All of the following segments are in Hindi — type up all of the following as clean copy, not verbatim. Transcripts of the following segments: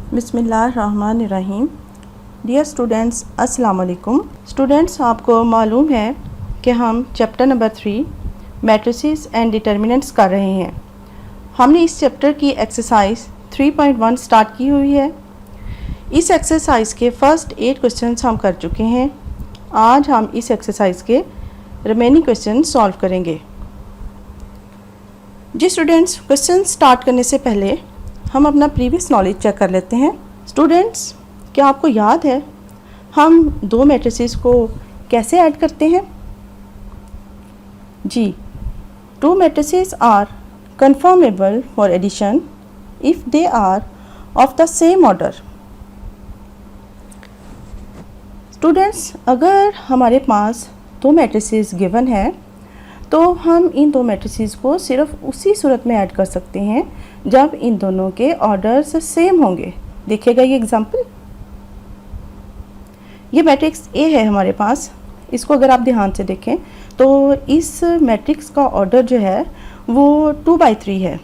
बिस्मिल्लाहिर्रहमानिर्रहीम। डियर स्टूडेंट्स, अस्सलाम वालेकुम। स्टूडेंट्स, आपको मालूम है कि हम chapter number 3 matrices and determinants कर रहे हैं। हमने इस चैप्टर की एक्सरसाइज 3.1 स्टार्ट की हुई है। इस एक्सरसाइज के फर्स्ट 8 क्वेश्चंस हम कर चुके हैं। आज हम इस एक्सरसाइज के रिमेनिंग क्वेश्चन सॉल्व करेंगे। जी स्टूडेंट्स, क्वेश्चन स्टार्ट करने से पहले हम अपना प्रीवियस नॉलेज चेक कर लेते हैं। स्टूडेंट्स, क्या आपको याद है हम दो मैट्रिसेस को कैसे ऐड करते हैं? जी, two matrices are conformable for addition if they are of the same order. Students, अगर हमारे पास दो मैट्रिसेस गिवन है तो हम इन दो मैट्रिसेस को सिर्फ उसी सूरत में ऐड कर सकते हैं जब इन दोनों के ऑर्डर्स सेम होंगे। देखिएगा ये एग्जांपल। ये मैट्रिक्स ए है हमारे पास। इसको अगर आप ध्यान से देखें तो इस मैट्रिक्स का ऑर्डर जो है वो 2/3 है।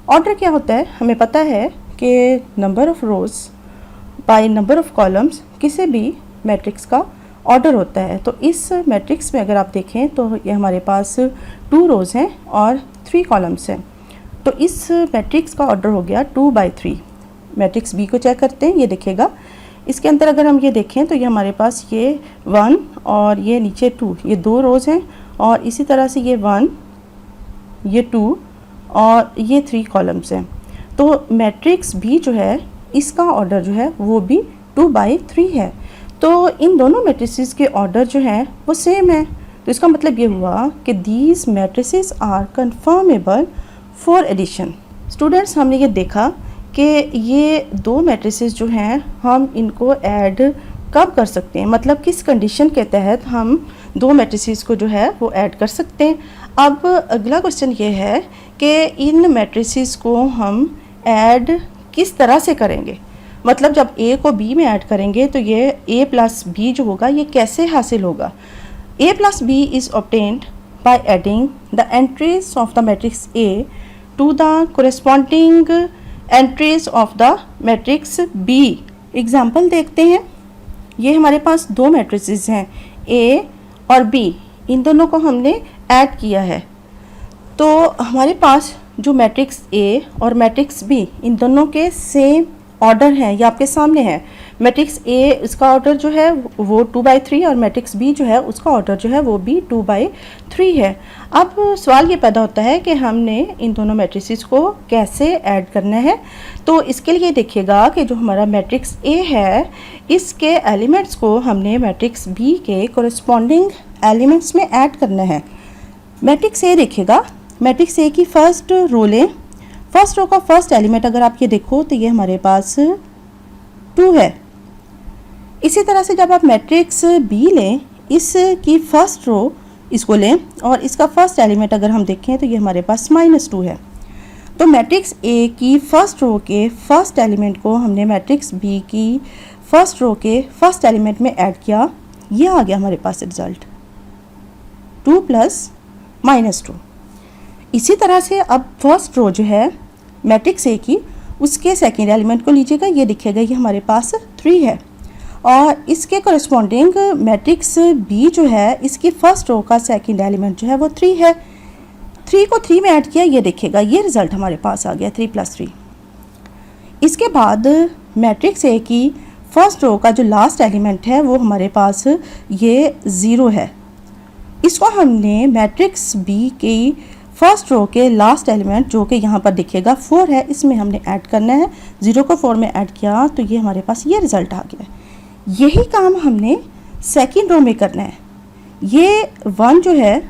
ऑर्डर क्या होता है? हमें पता है कि number of rows by number of columns किसी भी मैट्रिक्स का ऑर्डर होता है। तो इस मैट्रिक्स में अगर आप देखें तो ये हमारे पास 2 रोज़ हैं और 3 कॉलम्स हैं। तो इस मैट्रिक्स का ऑर्डर हो गया 2/3। मैट्रिक्स बी को चेक करते हैं। ये देखिएगा, इसके अंदर अगर हम ये देखें तो ये हमारे पास ये 1 और ये नीचे 2, ये 2 रोज़ हैं और इसी तरह से ये 1, ये 2 और ये 3 कॉलम्स हैं। तो मैट्रिक्स बी जो है इसका ऑर्डर जो है वो भी 2/3 है। तो इन दोनों मैट्रिसेस के ऑर्डर जो हैं वो सेम है। तो इसका मतलब ये हुआ कि these matrices are conformable for addition. Students, हमने ये देखा कि ये दो मैट्रिसेस जो हैं हम इनको ऐड कब कर सकते हैं, मतलब किस कंडीशन के तहत हम दो मैट्रिसेस को जो है वो ऐड कर सकते हैं। अब अगला क्वेश्चन ये है कि इन मैट्रिसेस को हम ऐड किस तरह से करेंगे, मतलब जब ए को बी में ऐड करेंगे तो ये a प्लस बी जो होगा ये कैसे हासिल होगा। a plus B is obtained by adding the entries of the matrix a to the corresponding entries of the matrix b। Example देखते हैं। ये हमारे पास दो मैट्रिसेस हैं a और b, इन दोनों को हमने ऐड किया है। तो हमारे पास जो मैट्रिक्स a और मैट्रिक्स b इन दोनों के सेम ऑर्डर हैं, ये आपके सामने है। मैट्रिक्स ए इसका ऑर्डर जो है वो 2/3 और मैट्रिक्स बी जो है उसका ऑर्डर जो है वो भी 2/3 है। अब सवाल ये पैदा होता है कि हमने इन दोनों मैट्रिसेस को कैसे ऐड करना है। तो इसके लिए देखिएगा कि जो हमारा मैट्रिक्स ए है इसके एलिमेंट्स को हमने मैट्रिक्स बी के कोरेस्पॉन्डिंग एलिमेंट्स में ऐड करना है। मैट्रिक्स ए देखिएगा, मैट्रिक्स ए की फर्स्ट रो लें। फर्स्ट रो का फर्स्ट एलिमेंट अगर आप ये देखो तो ये हमारे पास 2 है। इसी तरह से जब आप मैट्रिक्स बी लें, इसकी फर्स्ट रो इसको लें और इसका फर्स्ट एलिमेंट अगर हम देखें तो ये हमारे पास -2 है। तो मैट्रिक्स ए की फर्स्ट रो के फर्स्ट एलिमेंट को हमने मैट्रिक्स बी की फर्स्ट रो के फर्स्ट एलिमेंट में ऐड किया। ये आ गया हमारे पास रिजल्ट 2 + -2। इसी तरह से अब फर्स्ट रो जो है मैट्रिक्स ए की उसके सेकेंड एलिमेंट को लीजिएगा, ये दिखेगा ये हमारे पास 3 है और इसके कोरेस्पॉन्डिंग मैट्रिक्स बी जो है इसकी फर्स्ट रो का सेकेंड एलिमेंट जो है वो 3 है। 3 को 3 में ऐड किया, ये देखिएगा ये रिज़ल्ट हमारे पास आ गया 3 + 3। इसके बाद मैट्रिक्स ए की फर्स्ट रो का जो लास्ट एलिमेंट है वो हमारे पास ये 0 है। इसको हमने मैट्रिक्स बी की फर्स्ट रो के लास्ट एलिमेंट जो कि यहाँ पर दिखेगा 4 है, इसमें हमने ऐड करना है। 0 को 4 में ऐड किया तो ये हमारे पास ये रिज़ल्ट आ गया। यही काम हमने सेकंड रो में करना है। ये 1 जो है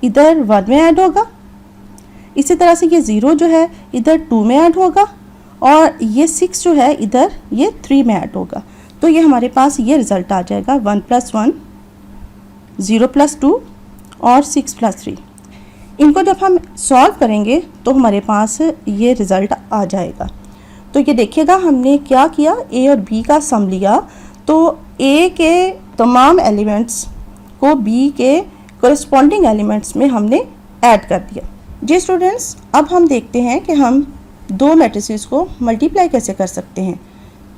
इधर 1 में ऐड होगा, इसी तरह से ये 0 जो है इधर 2 में ऐड होगा और ये 6 जो है इधर ये 3 में ऐड होगा। तो ये हमारे पास ये रिज़ल्ट आ जाएगा 1 + 1, 0 + 2 और 6 + 3। इनको जब हम सॉल्व करेंगे तो हमारे पास ये रिज़ल्ट आ जाएगा। तो ये देखिएगा हमने क्या किया, ए और बी का सम लिया तो ए के तमाम एलिमेंट्स को बी के कोरेस्पॉन्डिंग एलिमेंट्स में हमने ऐड कर दिया। जी स्टूडेंट्स, अब हम देखते हैं कि हम दो मैट्रिसेस को मल्टीप्लाई कैसे कर सकते हैं।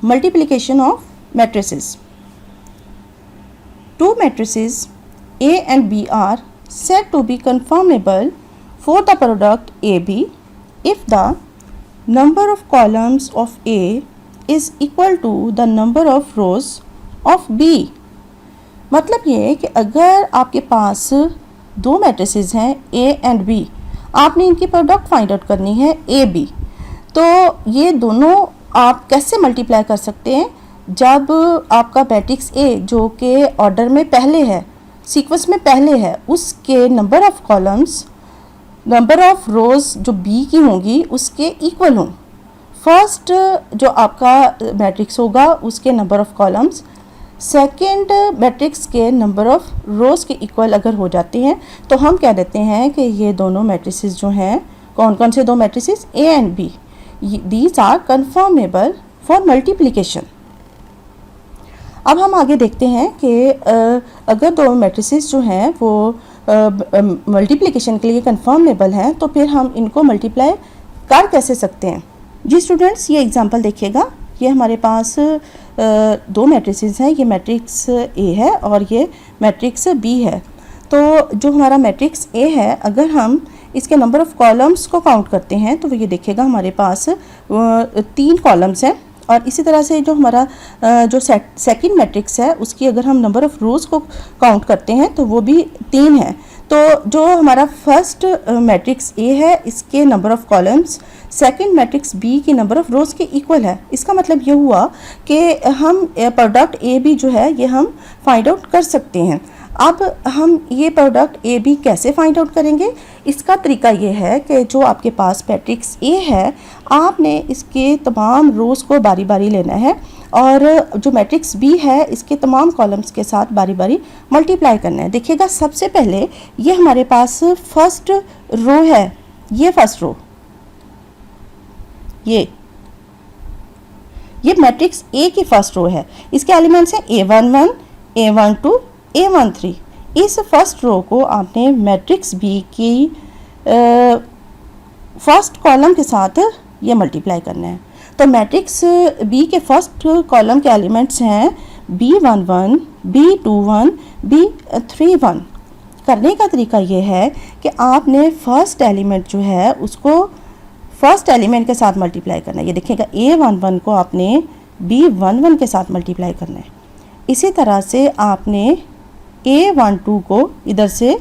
Multiplication of matrices. Two matrices A and B are said to be conformable for the product AB if the number of columns of A is equal to the number of rows of B। मतलब ये है कि अगर आपके पास दो मैट्रिसेस हैं A and B, आपने इनकी प्रोडक्ट फाइंड आउट करनी है AB, तो ये दोनों आप कैसे मल्टीप्लाई कर सकते हैं। जब आपका मैट्रिक्स ए जो कि ऑर्डर में पहले है, सीक्वेंस में पहले है, उसके number of columns number of rows जो बी की होंगी उसके इक्वल हों। फर्स्ट जो आपका मैट्रिक्स होगा उसके number of columns second matrix के नंबर ऑफ रोज़ के इक्वल अगर हो जाते हैं तो हम कह देते हैं कि ये दोनों मैट्रिसेस जो हैं, कौन कौन से दो matrices, A and B, these are conformable for multiplication. अब हम आगे देखते हैं कि अगर दो मैट्रिसेस जो हैं वो मल्टीप्लिकेशन के लिए कन्फर्मेबल हैं तो फिर हम इनको मल्टीप्लाई कर कैसे सकते हैं। जी स्टूडेंट्स, ये एग्जांपल देखिएगा। ये हमारे पास दो मैट्रिसेस हैं, ये मैट्रिक्स ए है और ये मैट्रिक्स बी है। तो जो हमारा मैट्रिक्स ए है, अगर हम इसके नंबर ऑफ़ कॉलम्स को काउंट करते हैं तो ये देखिएगा हमारे पास 3 कॉलम्स हैं। और इसी तरह से जो हमारा जो सेकंड मैट्रिक्स है उसकी अगर हम नंबर ऑफ़ रोज़ को काउंट करते हैं तो वो भी 3 है। तो जो हमारा फर्स्ट मैट्रिक्स ए है इसके number of columns second matrix B की नंबर ऑफ़ रोज़ के इक्वल है। इसका मतलब ये हुआ कि हम प्रोडक्ट ए बी जो है ये हम फाइंड आउट कर सकते हैं। अब हम ये प्रोडक्ट ए बी कैसे फाइंड आउट करेंगे, इसका तरीका ये है कि जो आपके पास मैट्रिक्स ए है आपने इसके तमाम रोज़ को बारी बारी लेना है और जो मैट्रिक्स बी है इसके तमाम कॉलम्स के साथ बारी बारी मल्टीप्लाई करना है। देखिएगा सबसे पहले ये हमारे पास फर्स्ट रो है, ये फर्स्ट रो, ये मैट्रिक्स ए की फर्स्ट रो है। इसके एलिमेंट्स हैं A11, A12, A13। इस फर्स्ट रो को आपने मैट्रिक्स बी की फर्स्ट कॉलम के साथ ये मल्टीप्लाई करना है। तो मैट्रिक्स बी के फर्स्ट कॉलम के एलिमेंट्स हैं B11, B21, B31। करने का तरीका ये है कि आपने फर्स्ट एलिमेंट जो है उसको फर्स्ट एलिमेंट के साथ मल्टीप्लाई करना है। ये देखिएगा A11 को आपने B11 के साथ मल्टीप्लाई करना है। इसी तरह से आपने A12 को इधर से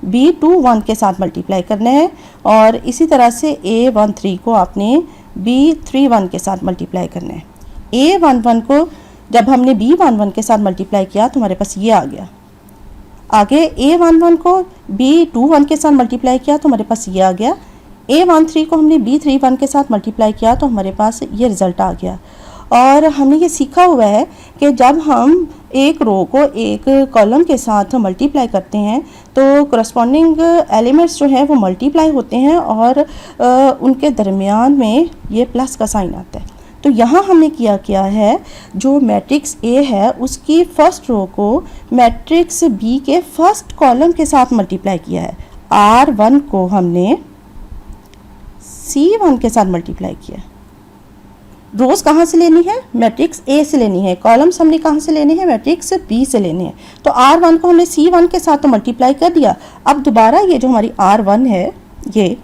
B21 के साथ मल्टीप्लाई करना है और इसी तरह से A13 को आपने B31 के साथ मल्टीप्लाई करना है। A11 को जब हमने B11 के साथ मल्टीप्लाई किया तो हमारे पास ये आ गया। आगे A11 को B21 के साथ मल्टीप्लाई किया तो हमारे पास ये आ गया। A13 को हमने B31 के साथ मल्टीप्लाई किया तो हमारे पास ये रिज़ल्ट आ गया। और हमने ये सीखा हुआ है कि जब हम एक रो को एक कॉलम के साथ मल्टीप्लाई करते हैं तो करस्पॉन्डिंग एलिमेंट्स जो हैं वो मल्टीप्लाई होते हैं और उनके दरमियान में ये प्लस का साइन आता है। तो यहाँ हमने किया है, जो मैट्रिक्स ए है उसकी फर्स्ट रो को मैट्रिक्स बी के फर्स्ट कॉलम के साथ मल्टीप्लाई किया है। R1 को हमने C1 के साथ मल्टीप्लाई किया। रोज़ कहाँ से लेनी है, मैट्रिक्स ए से लेनी है। कॉलम्स हमने कहाँ से लेने हैं, मैट्रिक्स बी से लेने हैं। तो R1 को हमने C1 के साथ तो मल्टीप्लाई कर दिया। अब दोबारा ये जो हमारी R1 है ये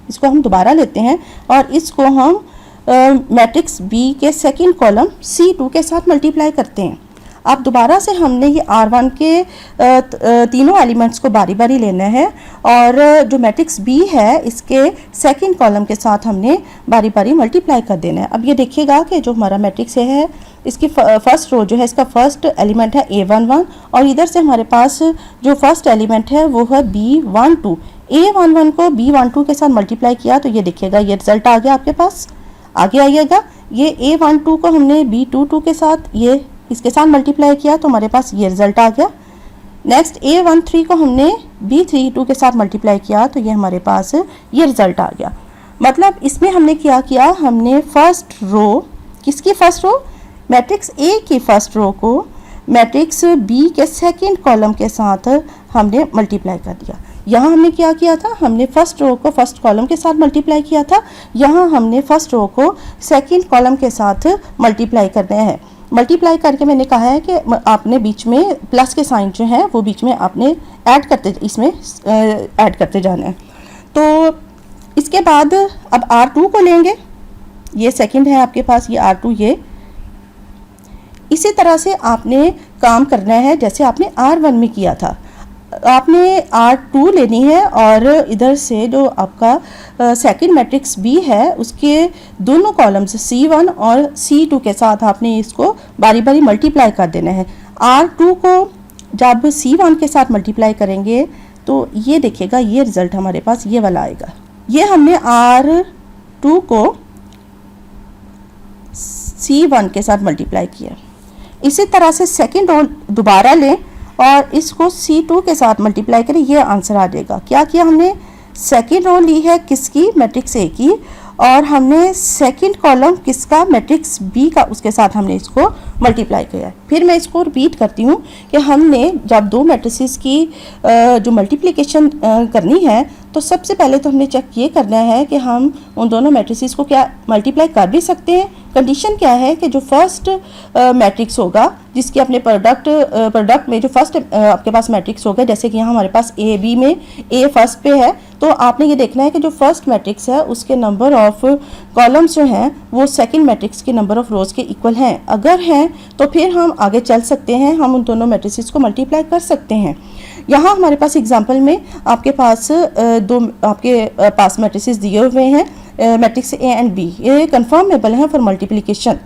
इसको हम दोबारा लेते हैं और इसको हम मैट्रिक्स बी के सेकंड कॉलम C2 के साथ मल्टीप्लाई करते हैं। अब दोबारा से हमने ये R1 के तीनों एलिमेंट्स को बारी बारी लेना है और जो मैट्रिक्स बी है इसके सेकंड कॉलम के साथ हमने बारी बारी मल्टीप्लाई कर देना है। अब ये देखिएगा कि जो हमारा मैट्रिक्स है इसकी फर्स्ट रो जो है इसका फर्स्ट एलिमेंट है A11 और इधर से हमारे पास जो फर्स्ट एलिमेंट है वो है B12। A11 को B12 के साथ मल्टीप्लाई किया तो ये देखिएगा ये रिजल्ट आ गया आपके पास। आगे आइएगा, ये A12 को हमने B22 के साथ ये इसके साथ मल्टीप्लाई किया तो हमारे पास ये रिजल्ट आ गया। नेक्स्ट A13 को हमने B32 के साथ मल्टीप्लाई किया तो ये हमारे पास ये रिजल्ट आ गया। मतलब इसमें हमने क्या किया, हमने फर्स्ट रो, किसकी फर्स्ट रो, मैट्रिक्स ए की फर्स्ट रो को मैट्रिक्स बी के सेकंड कॉलम के साथ हमने मल्टीप्लाई कर दिया। यहाँ हमने क्या किया था, हमने फर्स्ट रो को फर्स्ट कॉलम के साथ मल्टीप्लाई किया था, यहाँ हमने फर्स्ट रो को सेकंड कॉलम के साथ मल्टीप्लाई करना है। मल्टीप्लाई करके मैंने कहा है कि आपने बीच में प्लस के साइन जो है वो बीच में आपने ऐड करते जाना है। तो इसके बाद अब R2 को लेंगे, ये सेकंड है आपके पास, ये R2 ये इसी तरह से आपने काम करना है जैसे आपने R1 में किया था। आपने R2 लेनी है और इधर से जो आपका सेकंड मैट्रिक्स B है उसके दोनों कॉलम्स C1 और C2 के साथ आपने इसको बारी बारी मल्टीप्लाई कर देना है। R2 को जब C1 के साथ मल्टीप्लाई करेंगे तो ये देखिएगा, ये रिज़ल्ट हमारे पास ये वाला आएगा। ये हमने R2 को C1 के साथ मल्टीप्लाई किया। इसी तरह से सेकंड रो दोबारा लें और इसको C2 के साथ मल्टीप्लाई करें, ये आंसर आ जाएगा। क्या किया हमने, सेकंड रो ली है किसकी, मैट्रिक्स ए की, और हमने सेकंड कॉलम किसका, मैट्रिक्स बी का, उसके साथ हमने इसको मल्टीप्लाई किया है। फिर मैं इसको रिपीट करती हूँ कि हमने जब दो मैट्रिसेस की जो मल्टीप्लिकेशन करनी है तो सबसे पहले तो हमने चेक ये करना है कि हम उन दोनों मैट्रिसेस को क्या मल्टीप्लाई कर भी सकते हैं। कंडीशन क्या है कि जो फर्स्ट मैट्रिक्स होगा जिसकी अपने प्रोडक्ट में जो फर्स्ट आपके पास मैट्रिक्स होगा, जैसे कि यहाँ हमारे पास ए बी में ए फर्स्ट पे है, तो आपने ये देखना है कि जो फर्स्ट मैट्रिक्स है उसके नंबर ऑफ कॉलम्स जो हैं वो सेकंड मैट्रिक्स के नंबर ऑफ रोज के इक्वल हैं। अगर हैं तो फिर हम आगे चल सकते हैं, हम उन दोनों मैट्रिसेस को मल्टीप्लाई कर सकते हैं। यहाँ हमारे पास एग्जाम्पल में आपके पास दो आपके पास मैट्रिसेस दिए हुए हैं, मैट्रिक्स ए एंड बी, ये कन्फर्मेबल हैं फॉर मल्टीप्लिकेशन।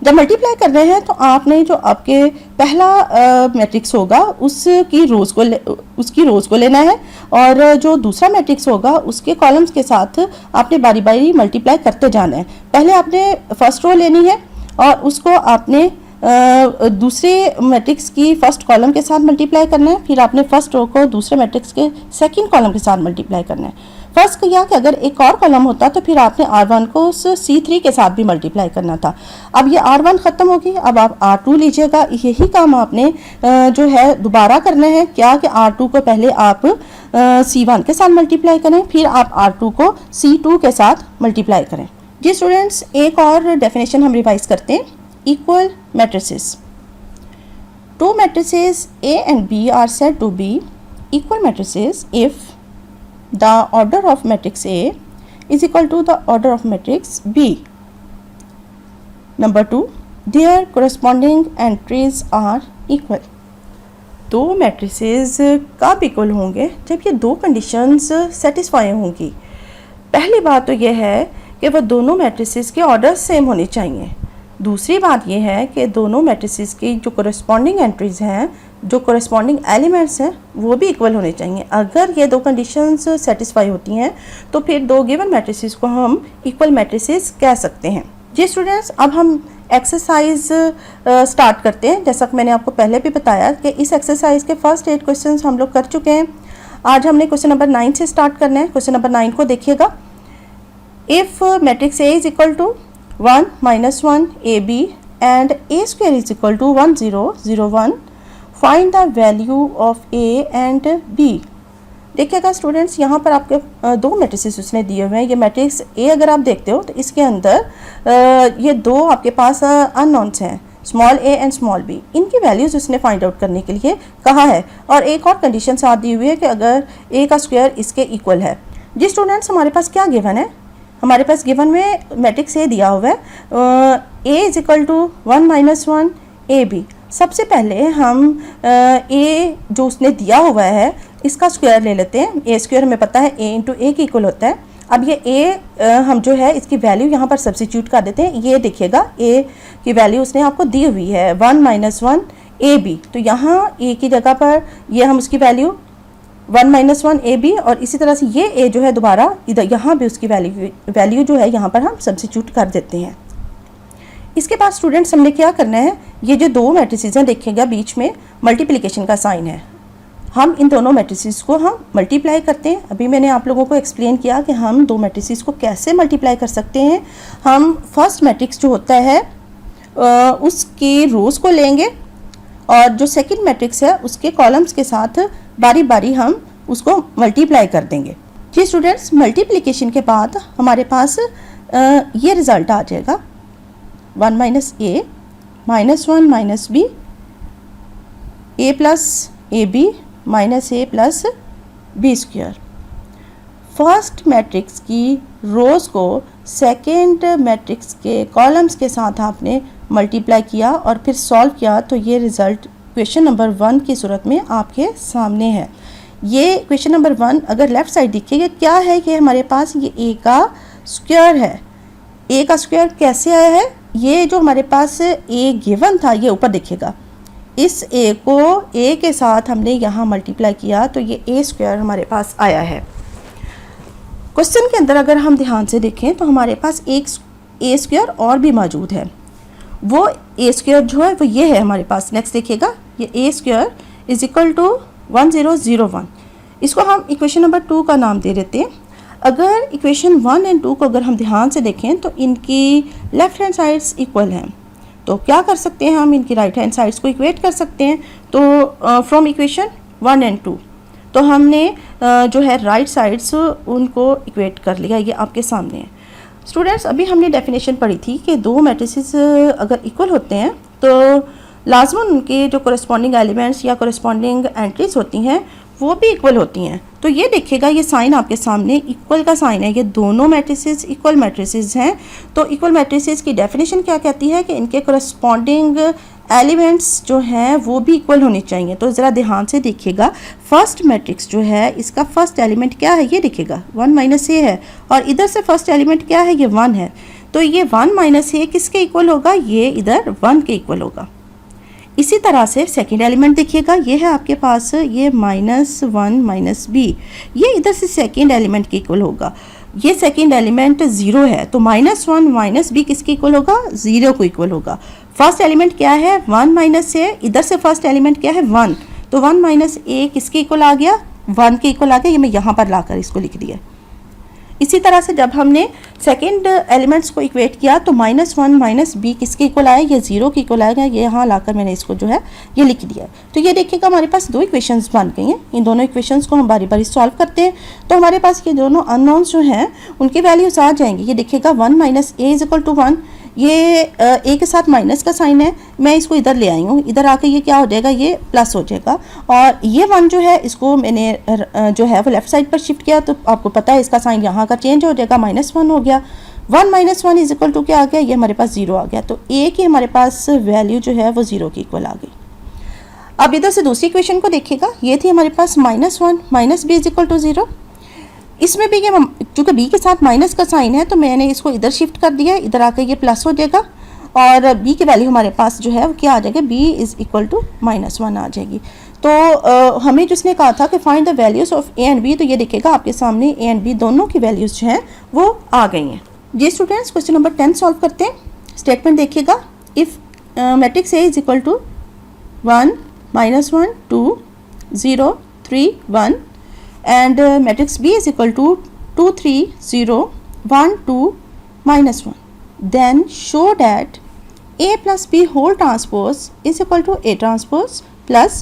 जब मल्टीप्लाई कर रहे हैं तो आपने जो आपके पहला मैट्रिक्स होगा उसकी रोज को लेना है और जो दूसरा मैट्रिक्स होगा उसके कॉलम्स के साथ आपने बारी बारी मल्टीप्लाई करते जाना है। पहले आपने फर्स्ट रो लेनी है और उसको आपने दूसरे मैट्रिक्स की फर्स्ट कॉलम के साथ मल्टीप्लाई करना है, फिर आपने फर्स्ट रो को दूसरे मैट्रिक्स के सेकंड कॉलम के साथ मल्टीप्लाई करना है। फर्स्ट किया कि अगर एक और कॉलम होता तो फिर आपने R1 को उस C3 के साथ भी मल्टीप्लाई करना था। अब ये R1 ख़त्म होगी, अब आप R2 लीजिएगा। यही काम आपने जो है दोबारा करना है, क्या कि R2 को पहले आप C1 के साथ मल्टीप्लाई करें, फिर आप R2 को C2 के साथ मल्टीप्लाई करें। जी स्टूडेंट्स, एक और डेफिनेशन हम रिवाइज करते हैं। Equal matrices. Two matrices A and B are said to be equal matrices if the order of matrix A is equal to the order of matrix B. Number 2, their corresponding entries are equal. दो मैट्रिसेस कब इक्वल होंगे, जब ये दो कंडीशंस सेटिस्फाई होंगी। पहली बात तो ये है कि वह दोनों मैट्रिसेस के ऑर्डर सेम होने चाहिए। दूसरी बात यह है कि दोनों मैट्रिसेस की जो कोरेस्पॉन्डिंग एंट्रीज हैं, जो कोरेस्पॉन्डिंग एलिमेंट्स हैं, वो भी इक्वल होने चाहिए। अगर ये दो कंडीशंस सेटिस्फाई होती हैं तो फिर दो गिवन मैट्रिसेस को हम इक्वल मैट्रिसेस कह सकते हैं। जी स्टूडेंट्स, अब हम एक्सरसाइज स्टार्ट करते हैं। जैसा कि मैंने आपको पहले भी बताया कि इस एक्सरसाइज के फर्स्ट 8 क्वेश्चन हम लोग कर चुके हैं। आज हमने क्वेश्चन नंबर 9 से स्टार्ट करना है। क्वेश्चन नंबर 9 को देखिएगा। If matrix A is equal to 1 minus 1 AB and A square is equal to 1 0 0 1, find the value of A and B। देखिएगा स्टूडेंट्स, यहाँ पर आपके दो मैट्रिसेस उसने दिए हुए हैं। ये मैट्रिक्स A अगर आप देखते हो तो इसके अंदर ये दो आपके पास अननोन्स हैं, small a and small b। इनकी वैल्यूज़ उसने फाइंड आउट करने के लिए कहा है और एक और कंडीशन साथ दी हुई है कि अगर A का स्क्वायर इसके इक्वल है। जी स्टूडेंट्स, हमारे पास क्या गिवन है, हमारे पास गिवन में मैट्रिक्स ए दिया हुआ है, ए is equal to 1 minus 1 AB। सबसे पहले हम ए जो उसने दिया हुआ है इसका स्क्वायर ले लेते हैं। ए स्क्वायर हमें पता है ए इंटू ए के इक्वल होता है। अब ये ए हम जो है इसकी वैल्यू यहाँ पर सब्सिट्यूट कर देते हैं। ये देखिएगा ए की वैल्यू उसने आपको दी हुई है 1 minus 1 AB, तो यहाँ ए की जगह पर ये हम उसकी वैल्यू 1 minus 1 AB और इसी तरह से ये ए जो है दोबारा इधर यहाँ भी उसकी वैल्यू जो है यहाँ पर हम सब्सिट्यूट कर देते हैं। इसके बाद स्टूडेंट्स हमने क्या करना है, ये जो दो मैट्रिसेस हैं देखिएगा बीच में मल्टीप्लिकेशन का साइन है, हम इन दोनों मैट्रिसेस को हम मल्टीप्लाई करते हैं। अभी मैंने आप लोगों को एक्सप्लेन किया कि हम दो मैट्रिसेस को कैसे मल्टीप्लाई कर सकते हैं। हम फर्स्ट मैट्रिक्स जो होता है उसकी रोज़ को लेंगे और जो सेकंड मैट्रिक्स है उसके कॉलम्स के साथ बारी बारी हम उसको मल्टीप्लाई कर देंगे। जी स्टूडेंट्स, मल्टीप्लिकेशन के बाद हमारे पास ये रिज़ल्ट आ जाएगा 1 minus A minus 1 minus B, A plus A B minus A plus B square. First matrix की रोज़ को सेकेंड मैट्रिक्स के कॉलम्स के साथ आपने मल्टीप्लाई किया और फिर सॉल्व किया, तो ये रिज़ल्ट क्वेश्चन नंबर 1 की सूरत में आपके सामने है। ये क्वेश्चन नंबर 1 अगर लेफ़्ट साइड देखिएगा क्या है कि हमारे पास ये ए का स्क्वायर है। ए का स्क्वायर कैसे आया है? ये जो हमारे पास ए गिवन था ये ऊपर दिखेगा, इस ए को ए के साथ हमने यहाँ मल्टीप्लाई किया तो ये ए स्क्वायर हमारे पास आया है। क्वेश्चन के अंदर अगर हम ध्यान से देखें तो हमारे पास एक ए स्क्वायर और भी मौजूद है। वो ए स्क्वायर जो है वो ये है हमारे पास। नेक्स्ट देखिएगा, ये ए स्क्वायर इज इक्वल टू 1001। इसको हम इक्वेशन नंबर 2 का नाम दे देते हैं। अगर इक्वेशन 1 एंड 2 को अगर हम ध्यान से देखें तो इनकी लेफ्ट हैंड साइड्स इक्वल हैं, तो क्या कर सकते हैं हम इनकी राइट हैंड साइड्स को इक्वेट कर सकते हैं। तो फ्रॉम इक्वेशन 1 एंड 2 तो हमने जो है राइट साइड्स उनको इक्वेट कर लिया, ये आपके सामने है। स्टूडेंट्स, अभी हमने डेफिनेशन पढ़ी थी कि दो मैट्रिसेस अगर इक्वल होते हैं तो लाजमन उनके जो कोरेस्पॉन्डिंग एलिमेंट्स या कोरेस्पॉन्डिंग एंट्रीज होती हैं वो भी इक्वल होती हैं। तो ये देखिएगा, ये साइन आपके सामने इक्वल का साइन है। ये दोनों मैट्रिसेस इक्वल मैट्रिसेस हैं। तो इक्वल मैट्रिसेस की डेफिनेशन क्या कहती है कि इनके कोरेस्पॉन्डिंग एलिमेंट्स जो हैं वो भी इक्वल होने चाहिए। तो ज़रा ध्यान से देखिएगा, फर्स्ट मैट्रिक्स जो है इसका फर्स्ट एलिमेंट क्या है, ये देखिएगा 1 माइनस ए है, और इधर से फर्स्ट एलिमेंट क्या है, ये 1 है। तो ये 1 माइनस ए किसके इक्वल होगा, ये इधर 1 के इक्वल होगा। इसी तरह से सेकेंड एलिमेंट देखिएगा, ये है आपके पास ये -1 माइनस बी, ये इधर से सेकेंड एलिमेंट के इक्वल होगा। ये सेकेंड एलिमेंट 0 है, तो -1 माइनस बी किसके इक्वल होगा, 0 को इक्वल होगा। फर्स्ट एलिमेंट क्या है, 1 माइनस ए, इधर से फर्स्ट एलिमेंट क्या है 1, तो 1 माइनस ए किसके इक्वल आ गया, 1 के इक्वल आ गया। ये मैं यहाँ पर लाकर इसको लिख दिया। इसी तरह से जब हमने सेकेंड एलिमेंट्स को इक्वेट किया तो -1 माइनस बी किसके इक्वल आया, ये 0 के इक्वल आएगा। ये यहाँ लाकर मैंने इसको जो है ये लिख दिया। तो ये देखिएगा हमारे पास दो इक्वेशंस बन गई हैं। इन दोनों इक्वेशंस को हम बारी बारी सॉल्व करते हैं तो हमारे पास ये दोनों अननोन्स जो हैं उनकी वैल्यूज आ जाएंगी। ये देखिएगा 1 minus A is equal to 1, ये ए के साथ माइनस का साइन है, मैं इसको इधर ले आई हूँ, इधर आके ये क्या हो जाएगा, ये प्लस हो जाएगा। और ये 1 जो है इसको मैंने जो है वो लेफ्ट साइड पर शिफ्ट किया तो आपको पता है इसका साइन यहाँ का चेंज हो जाएगा, -1 हो गया। 1 माइनस 1 इज इक्वल टू क्या आ गया, ये हमारे पास 0 आ गया। तो ए की हमारे पास वैल्यू जो है वो 0 की इक्वल आ गई। अब इधर से दूसरी इक्वेशन को देखिएगा, ये थी हमारे पास -1 minus B is equal to 0। इसमें भी ये चूँकि बी के साथ माइनस का साइन है तो मैंने इसको इधर शिफ्ट कर दिया, इधर आकर ये प्लस हो जाएगा और बी की वैल्यू हमारे पास जो है वो क्या आ जाएगा, बी इज़ इक्वल टू -1 आ जाएगी। तो हमें जिसने कहा था कि find the values of A and B, तो ये देखिएगा आपके सामने ए एंड बी दोनों की वैल्यूज़ जो हैं वो आ गई हैं। जी स्टूडेंट्स, क्वेश्चन नंबर 10 सॉल्व करते हैं। स्टेटमेंट देखिएगा, if matrix A is equal to 1 -1 2 0 3 1 and matrix B is equal to 2 3 0 1 2 -1, then show that A plus B whole transpose is equal to A transpose plus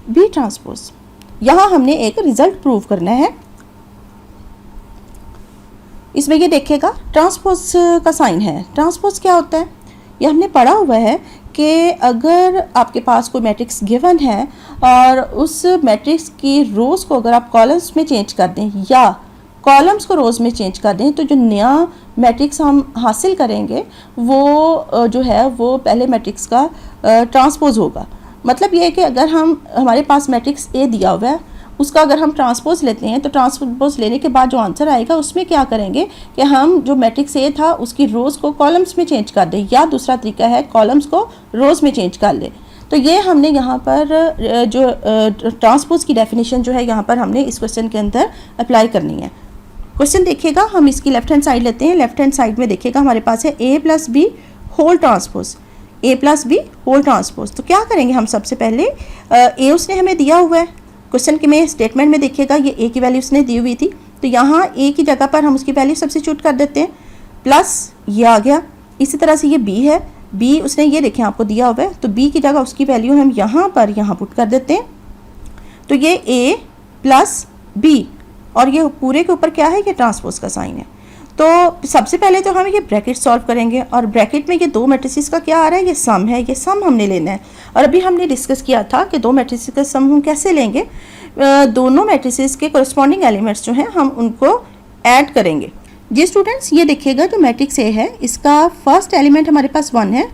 B transpose। यहाँ हमने एक रिजल्ट प्रूव करना है। इसमें ये देखिएगा ट्रांसपोज का साइन है। ट्रांसपोज क्या होता है, ये हमने पढ़ा हुआ है कि अगर आपके पास कोई मैट्रिक्स गिवन है और उस मैट्रिक्स की रोज़ को अगर आप कॉलम्स में चेंज कर दें या कॉलम्स को रोज़ में चेंज कर दें तो जो नया मैट्रिक्स हम हासिल करेंगे वो जो है वो पहले मैट्रिक्स का ट्रांसपोज होगा। मतलब ये है कि अगर हमारे पास मैट्रिक्स ए दिया हुआ है उसका अगर हम ट्रांसपोज लेते हैं तो ट्रांसपोज लेने के बाद जो आंसर आएगा उसमें क्या करेंगे कि हम जो मैट्रिक्स ए था उसकी रोज़ को कॉलम्स में चेंज कर दें, या दूसरा तरीका है कॉलम्स को रोज़ में चेंज कर ले। तो ये हमने यहाँ पर जो ट्रांसपोज की डेफिनेशन जो है यहाँ पर हमने इस क्वेश्चन के अंदर अप्लाई करनी है। क्वेश्चन देखिएगा, हम इसकी लेफ्ट हैंड साइड लेते हैं। लेफ्ट हैंड साइड में देखिएगा हमारे पास है ए प्लस बी होल ट्रांसपोज, ए प्लस बी होल ट्रांसपोज। तो क्या करेंगे हम, सबसे पहले ए उसने हमें दिया हुआ है क्वेश्चन के में स्टेटमेंट में देखिएगा ये ए की वैल्यू उसने दी हुई थी, तो यहाँ ए की जगह पर हम उसकी वैल्यू सब्स्टिट्यूट कर देते हैं, प्लस ये आ गया। इसी तरह से ये बी है, बी उसने ये देखें आपको दिया हुआ है तो बी की जगह उसकी वैल्यू हम यहाँ पर पुट कर देते हैं। तो ये ए प्लस बी, और ये पूरे के ऊपर क्या है, ये ट्रांसपोज का साइन है। तो सबसे पहले तो हम ये ब्रैकेट सॉल्व करेंगे, और ब्रैकेट में ये दो मैट्रिसेस का क्या आ रहा है, ये सम है, ये सम हमने लेना है। और अभी हमने डिस्कस किया था कि दो मैट्रिसेस का सम हम कैसे लेंगे, दोनों मैट्रिसेस के कोरस्पॉन्डिंग एलिमेंट्स जो हैं हम उनको ऐड करेंगे। जी स्टूडेंट्स, ये देखिएगा जो मैट्रिक्स ए है इसका फर्स्ट एलिमेंट हमारे पास 1 है,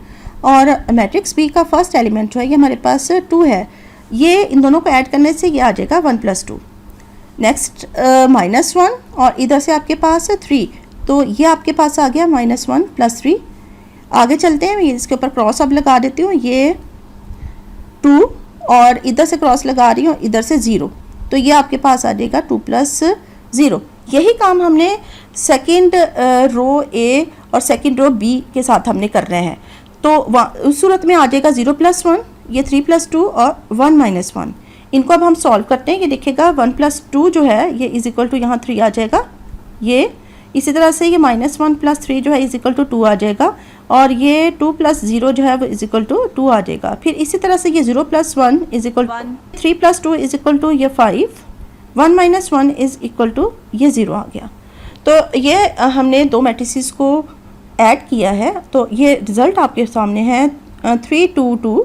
और मैट्रिक्स बी का फर्स्ट एलिमेंट जो है ये हमारे पास 2 है। ये इन दोनों को ऐड करने से ये आ जाएगा 1 + 2। नेक्स्ट -1, और इधर से आपके पास 3, तो ये आपके पास आ गया -1 + 3। आगे चलते हैं, मैं इसके ऊपर क्रॉस अब लगा देती हूँ, ये 2 और इधर से क्रॉस लगा रही हूँ, इधर से 0, तो ये आपके पास आ जाएगा 2 + 0। यही काम हमने सेकंड रो ए और सेकंड रो बी के साथ हमने करना है। तो उस सूरत में आ जाएगा 0 + 1, ये 3 + 2 और 1 - 1। इनको अब हम सॉल्व करते हैं। ये देखिएगा 1 + 2 जो है ये = यहाँ 3 आ जाएगा, ये इसी तरह से ये -1 + 3 जो है = 2 आ जाएगा, और ये 2 + 0 जो है वो = 2 आ जाएगा। फिर इसी तरह से ये 0 + 1 = 1, 3 + 2 = ये 5, 1 - 1 = ये 0 आ गया। तो ये हमने दो मैट्रिसेस को ऐड किया है, तो ये रिज़ल्ट आपके सामने है 3 2 2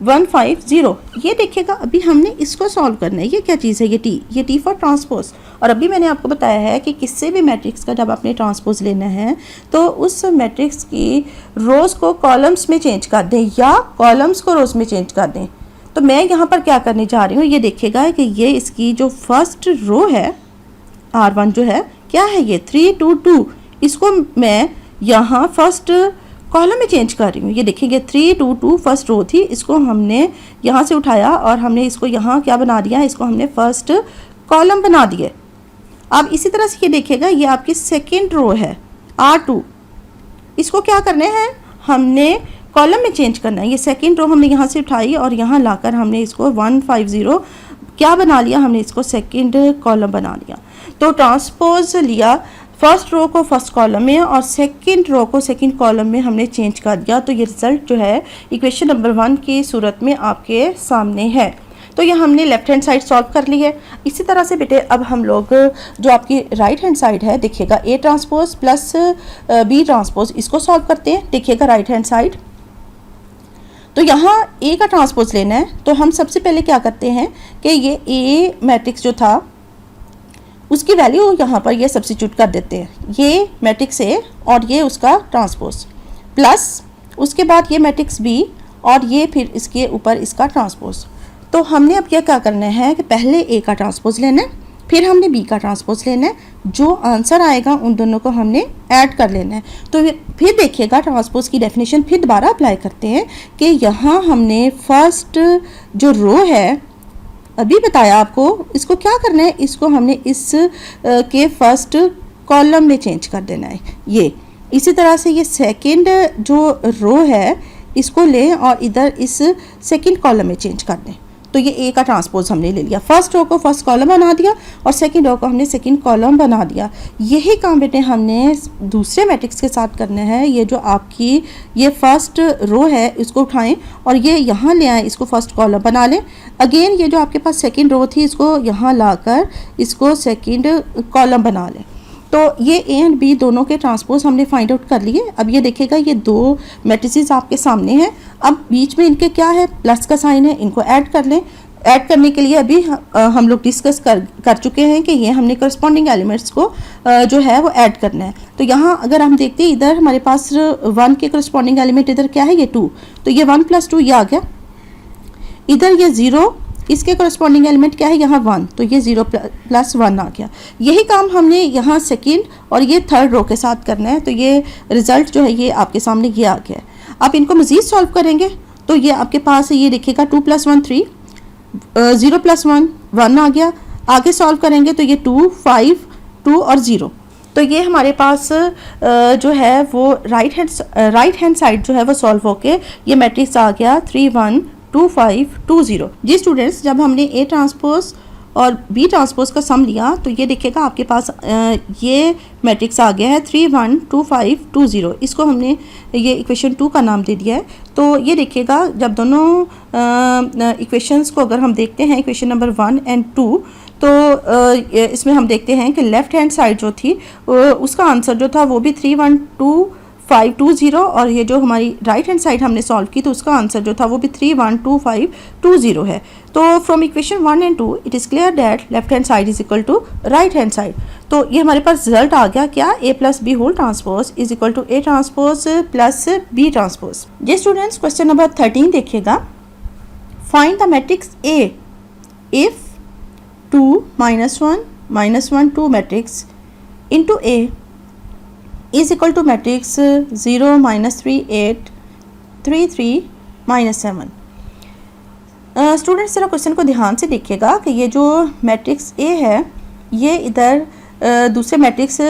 1 5 0। ये देखिएगा अभी हमने इसको सॉल्व करना है। ये क्या चीज़ है, ये टी फॉर ट्रांसपोज। और अभी मैंने आपको बताया है कि किसी भी मैट्रिक्स का जब आपने ट्रांसपोज लेना है तो उस मैट्रिक्स की रोज़ को कॉलम्स में चेंज कर दें या कॉलम्स को रोज़ में चेंज कर दें। तो मैं यहाँ पर क्या करने जा रही हूँ, ये देखिएगा कि ये इसकी जो फर्स्ट रो है R1 जो है क्या है, ये 3 2 2, इसको मैं यहाँ फर्स्ट कॉलम में चेंज कर रही हूँ। ये देखिए 3 2 2 फर्स्ट रो थी, इसको हमने यहाँ से उठाया और हमने इसको यहाँ क्या बना दिया, इसको हमने फर्स्ट कॉलम बना दिए। अब इसी तरह से ये देखिएगा ये आपकी सेकेंड रो है R2, इसको क्या करना है, हमने कॉलम में चेंज करना है। ये सेकेंड रो हमने यहाँ से उठाई और यहाँ लाकर हमने इसको 1 5 0 क्या बना लिया, हमने इसको सेकेंड कॉलम बना लिया। तो ट्रांसपोज लिया, फर्स्ट रो को फर्स्ट कॉलम में और सेकंड रो को सेकंड कॉलम में हमने चेंज कर दिया। तो ये रिज़ल्ट जो है इक्वेशन नंबर 1 की सूरत में आपके सामने है। तो ये हमने लेफ्ट हैंड साइड सॉल्व कर ली है। इसी तरह से बेटे अब हम लोग जो आपकी राइट हैंड साइड है देखिएगा A transpose plus B transpose, इसको सॉल्व करते हैं। देखिएगा राइट हैंड साइड, तो यहाँ A का ट्रांसपोज लेना है। तो हम सबसे पहले क्या करते हैं कि ये A मैट्रिक्स जो था उसकी वैल्यू यहाँ पर ये सब्स्टिट्यूट कर देते हैं, ये मैट्रिक्स A और ये उसका ट्रांसपोज, प्लस उसके बाद ये मैट्रिक्स B और ये फिर इसके ऊपर इसका ट्रांसपोज। तो हमने अब क्या करना है कि पहले A का ट्रांसपोज लेना है, फिर हमने B का ट्रांसपोज लेना है, जो आंसर आएगा उन दोनों को हमने ऐड कर लेना है। तो फिर देखिएगा ट्रांसपोज की डेफिनेशन फिर दोबारा अप्लाई करते हैं कि यहाँ हमने फर्स्ट जो रो है अभी बताया आपको, इसको क्या करना है, इसको हमने इस के फर्स्ट कॉलम में चेंज कर देना है। ये इसी तरह से ये सेकंड जो रो है इसको लें और इधर इस सेकंड कॉलम में चेंज कर दें। तो ये A का ट्रांसपोज हमने ले लिया, फर्स्ट रो को फर्स्ट कॉलम बना दिया और सेकंड रो को हमने सेकंड कॉलम बना दिया। यही काम बेटे हमने दूसरे मैट्रिक्स के साथ करना है। ये जो आपकी ये फर्स्ट रो है इसको उठाएं और ये यहाँ ले आएँ, इसको फर्स्ट कॉलम बना लें। अगेन ये जो आपके पास सेकंड रो थी इसको यहाँ लाकर इसको सेकंड कॉलम बना लें। तो ये A एंड B दोनों के ट्रांसपोज हमने फाइंड आउट कर लिए। अब ये देखिएगा ये दो मैट्रिसेस आपके सामने हैं। अब बीच में इनके क्या है, प्लस का साइन है, इनको ऐड कर लें। ऐड करने के लिए अभी हम लोग डिस्कस कर चुके हैं कि ये हमने करस्पॉन्डिंग एलिमेंट्स को जो है वो ऐड करना है। तो यहाँ अगर हम देखते हैं इधर हमारे पास 1 के करस्पॉन्डिंग एलिमेंट इधर क्या है, ये 2, तो ये 1 + 2 ये आ गया। इधर ये 0, इसके करस्पॉन्डिंग एलिमेंट क्या है, यहाँ 1, तो ये 0 + 1 आ गया। यही काम हमने यहाँ सेकंड और ये थर्ड रो के साथ करना है। तो ये रिजल्ट जो है ये आपके सामने ये आ गया है। आप इनको मज़ीद सॉल्व करेंगे तो ये आपके पास ये देखिएगा 2 + 1 3, 0 + 1 1 आ गया। आगे सॉल्व करेंगे तो ये 2 5 2 और 0। तो ये हमारे पास जो है वो राइट हैंड साइड जो है वो सॉल्व होके ये मैट्रिक्स आ गया 3 1 2 5 2 0। जी स्टूडेंट्स, जब हमने A ट्रांसपोज और B ट्रांसपोज का सम लिया तो ये देखिएगा आपके पास ये मैट्रिक्स आ गया है 3 1 2 5 2 0। इसको हमने ये इक्वेशन 2 का नाम दे दिया है। तो ये देखिएगा जब दोनों इक्वेशंस को अगर हम देखते हैं इक्वेशन नंबर 1 एंड 2, इसमें हम देखते हैं कि लेफ़्ट हैंड साइड जो थी उसका आंसर जो था वो भी 312520, और ये जो हमारी राइट हैंड साइड हमने सॉल्व की तो उसका आंसर जो था वो भी 312520 है। तो from equation 1 and 2 it is clear that left hand side is equal to right hand side. तो ये हमारे पास रिजल्ट आ गया क्या, a plus B whole transpose is equal to a transpose plus b transpose. ये स्टूडेंट्स क्वेश्चन नंबर 13 देखिएगा। Find the matrix a if 2 -1 -1 2 matrix into a is equal to matrix 0 -3 8 3 3 -7। Students जरा क्वेश्चन को ध्यान से देखिएगा कि ये जो मैट्रिक्स A है ये इधर दूसरे मैट्रिक्स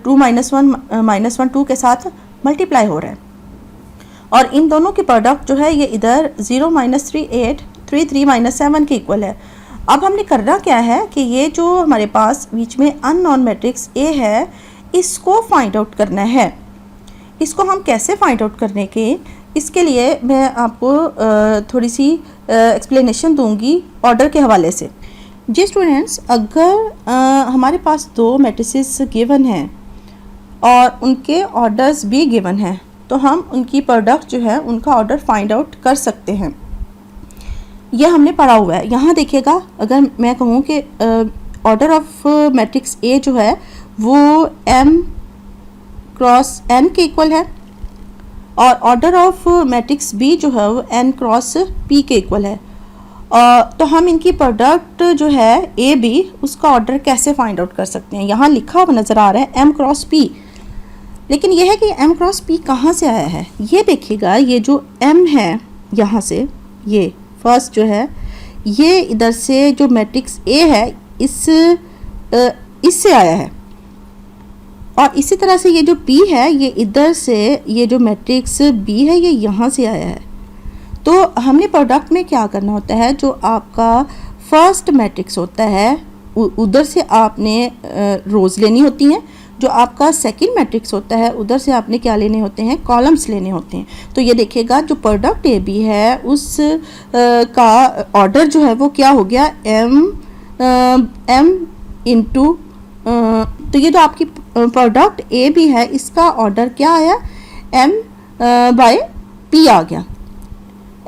2 -1 2 के साथ मल्टीप्लाई हो रहा है, और इन दोनों की प्रोडक्ट जो है ये इधर 0 -3 8 3 3 -7 के इक्वल है। अब हमने करना क्या है कि ये जो हमारे पास बीच में अननोन मैट्रिक्स A है इसको फाइंड आउट करना है। इसको हम कैसे फाइंड आउट करने के, इसके लिए मैं आपको थोड़ी सी एक्सप्लेनेशन दूंगी ऑर्डर के हवाले से। जी स्टूडेंट्स, अगर हमारे पास दो मैट्रिसेस गिवन हैं और उनके ऑर्डर्स भी गिवन हैं तो हम उनकी प्रोडक्ट जो है उनका ऑर्डर फाइंड आउट कर सकते हैं। यह हमने पढ़ा हुआ है। यहाँ देखिएगा, अगर मैं कहूँ कि ऑर्डर ऑफ मैट्रिक्स A जो है वो m क्रॉस n के इक्वल है, और ऑर्डर ऑफ मैट्रिक्स B जो है वो n क्रॉस p के इक्वल है। तो हम इनकी प्रोडक्ट जो है A B उसका ऑर्डर कैसे फाइंड आउट कर सकते हैं। यहाँ लिखा हुआ नज़र आ रहा है m क्रॉस p, लेकिन यह है कि m क्रॉस p कहाँ से आया है। ये देखिएगा, ये जो m है यहाँ से, ये फर्स्ट जो है ये इधर से जो मैट्रिक्स A है इससे आया है, और इसी तरह से ये जो P है ये इधर से, ये जो मैट्रिक्स B है ये यहाँ से आया है। तो हमने प्रोडक्ट में क्या करना होता है, जो आपका फर्स्ट मैट्रिक्स होता है उधर से आपने रोज़ लेनी होती हैं, जो आपका सेकंड मैट्रिक्स होता है उधर से आपने क्या लेने होते हैं, कॉलम्स लेने होते हैं। तो ये देखिएगा जो प्रोडक्ट ए बी है उस का ऑर्डर जो है वो क्या हो गया, m इंटू, तो ये जो आपकी प्रोडक्ट ए बी है इसका ऑर्डर क्या आया, m बाय p आ गया,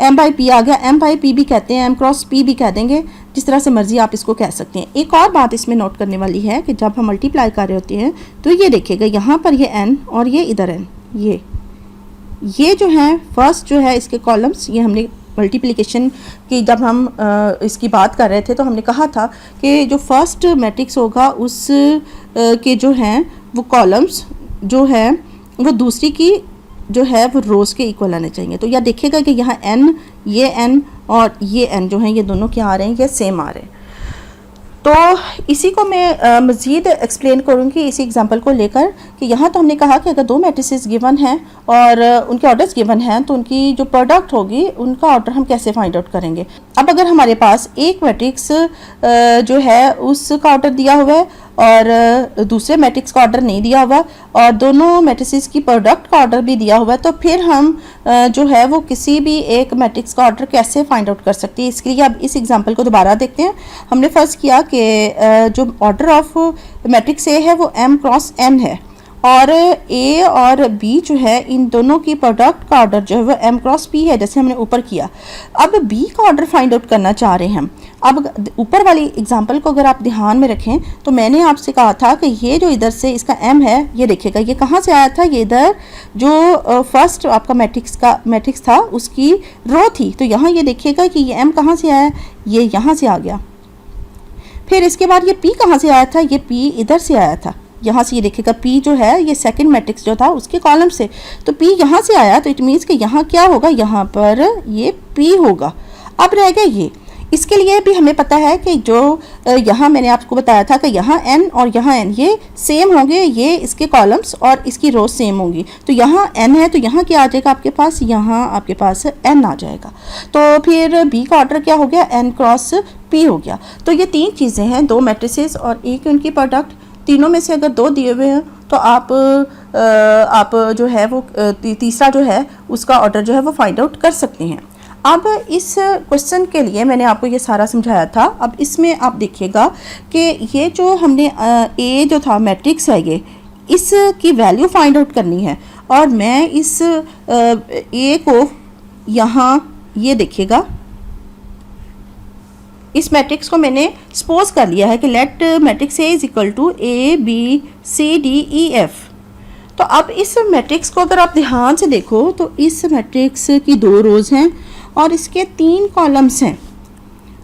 m बाई पी आ गया। m बाई पी भी कहते हैं, m क्रॉस p भी कह देंगे, जिस तरह से मर्जी आप इसको कह सकते हैं। एक और बात इसमें नोट करने वाली है कि जब हम मल्टीप्लाई कर रहे होते हैं तो ये देखिएगा यहाँ पर ये n और ये इधर n, ये जो है फर्स्ट जो है इसके कॉलम्स, ये हमने मल्टीप्लिकेशन की जब हम इसकी बात कर रहे थे तो हमने कहा था कि जो फर्स्ट मैट्रिक्स होगा उस के जो हैं वो कॉलम्स जो है वो दूसरी की जो है वो रोज़ के इक्वल आने चाहिए। तो यह देखिएगा कि यहाँ n, ये n और ये n जो हैं ये दोनों क्या आ रहे हैं, ये सेम आ रहे हैं। तो इसी को मैं मज़ीद एक्सप्लेन करूँगी इसी एग्जांपल को लेकर कि यहाँ तो हमने कहा कि अगर दो मैट्रिसेस गिवन हैं और उनके ऑर्डर्स गिवन हैं तो उनकी जो प्रोडक्ट होगी उनका ऑर्डर हम कैसे फाइंड आउट करेंगे। अब अगर हमारे पास एक मैट्रिक्स जो है उसका ऑर्डर दिया हुआ है और दूसरे मैट्रिक्स का ऑर्डर नहीं दिया हुआ और दोनों मैट्रिसेस की प्रोडक्ट का ऑर्डर भी दिया हुआ है, तो फिर हम जो है वो किसी भी एक मैट्रिक्स का ऑर्डर कैसे फाइंड आउट कर सकते हैं। इसके लिए अब इस एग्जांपल को दोबारा देखते हैं। हमने फर्स्ट किया कि जो ऑर्डर ऑफ मैट्रिक्स ए है वो m क्रॉस n है और a और b जो है इन दोनों की प्रोडक्ट का ऑर्डर जो है वो m क्रॉस p है, जैसे हमने ऊपर किया। अब b का ऑर्डर फाइंड आउट करना चाह रहे हैं हम। अब ऊपर वाली एग्जांपल को अगर आप ध्यान में रखें तो मैंने आपसे कहा था कि ये जो इधर से इसका m है, ये देखिएगा ये कहाँ से आया था, ये इधर जो फर्स्ट आपका मैट्रिक्स था उसकी रो थी। तो यहाँ ये देखिएगा कि ये m कहाँ से आया, ये यहाँ से आ गया। फिर इसके बाद ये p कहाँ से आया था, ये p इधर से आया था, यहाँ से ये देखिएगा p जो है ये सेकंड मैट्रिक्स जो था उसके कॉलम से, तो p यहाँ से आया। तो इट मीन्स कि यहाँ क्या होगा, यहाँ पर ये p होगा। अब रह गया ये, इसके लिए भी हमें पता है कि जो यहाँ मैंने आपको बताया था कि यहाँ n और यहाँ n ये सेम होंगे, ये इसके कॉलम्स और इसकी रो सेम होंगी। तो यहाँ n है तो यहाँ क्या आ जाएगा आपके पास, यहाँ आपके पास n आ जाएगा। तो फिर b का ऑर्डर क्या हो गया, n क्रॉस p हो गया। तो ये तीन चीज़ें हैं, दो मैट्रिसेस और एक उनकी प्रोडक्ट। तीनों में से अगर दो दिए हुए हैं तो आप जो है वो तीसरा जो है उसका ऑर्डर जो है वो फाइंड आउट कर सकते हैं। अब इस क्वेश्चन के लिए मैंने आपको ये सारा समझाया था। अब इसमें आप देखिएगा कि ये जो हमने ए जो था मैट्रिक्स है, ये इसकी वैल्यू फाइंड आउट करनी है। और मैं इस ए को यहाँ, ये देखिएगा, इस मैट्रिक्स को मैंने सपोज कर लिया है कि let matrix A is equal to A B C D E F. तो अब इस मैट्रिक्स को अगर आप ध्यान से देखो तो इस मैट्रिक्स की 2 रोज हैं और इसके 3 कॉलम्स हैं।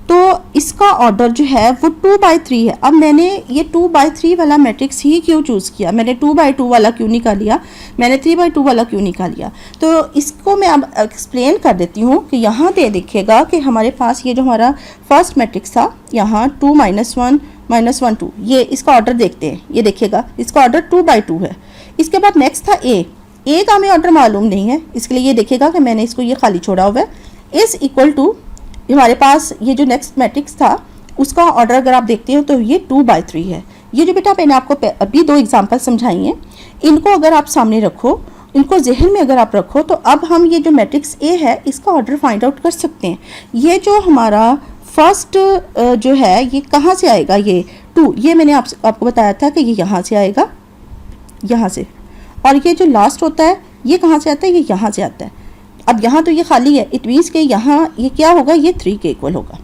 तो इसका ऑर्डर जो है वो 2/3 है। अब मैंने ये 2/3 वाला मैट्रिक्स ही क्यों चूज़ किया, मैंने 2/2 वाला क्यों निकाल लिया, मैंने 3/2 वाला क्यों निकाल लिया, तो इसको मैं अब एक्सप्लेन कर देती हूँ कि यहाँ पे देखिएगा कि हमारे पास ये जो हमारा फर्स्ट मैट्रिक्स था, यहाँ 2 - 1 - 1 2, ये इसका ऑर्डर देखते हैं। ये देखिएगा इसका ऑर्डर 2/2 है। इसके बाद नेक्स्ट था ए का हमें ऑर्डर मालूम नहीं है, इसके लिए ये देखिएगा कि मैंने इसको ये खाली छोड़ा हुआ है। इज इक्वल टू हमारे पास ये जो नेक्स्ट मैट्रिक्स था उसका ऑर्डर अगर आप देखते हो तो ये 2/3 है। ये जो बेटा मैंने आपको अभी 2 एग्जांपल समझाई हैं, इनको अगर आप सामने रखो, इनको जहन में अगर आप रखो, तो अब हम ये जो मैट्रिक्स ए है इसका ऑर्डर फाइंड आउट कर सकते हैं। ये जो हमारा फर्स्ट जो है ये कहाँ से आएगा, ये 2, ये मैंने आपको बताया था कि ये यहाँ से आएगा, यहाँ से। और ये जो लास्ट होता है ये कहाँ से आता है, ये यहाँ से आता है। अब यहाँ तो ये खाली है, इट मीन्स के यहाँ ये क्या होगा, ये 3 के इक्वल होगा।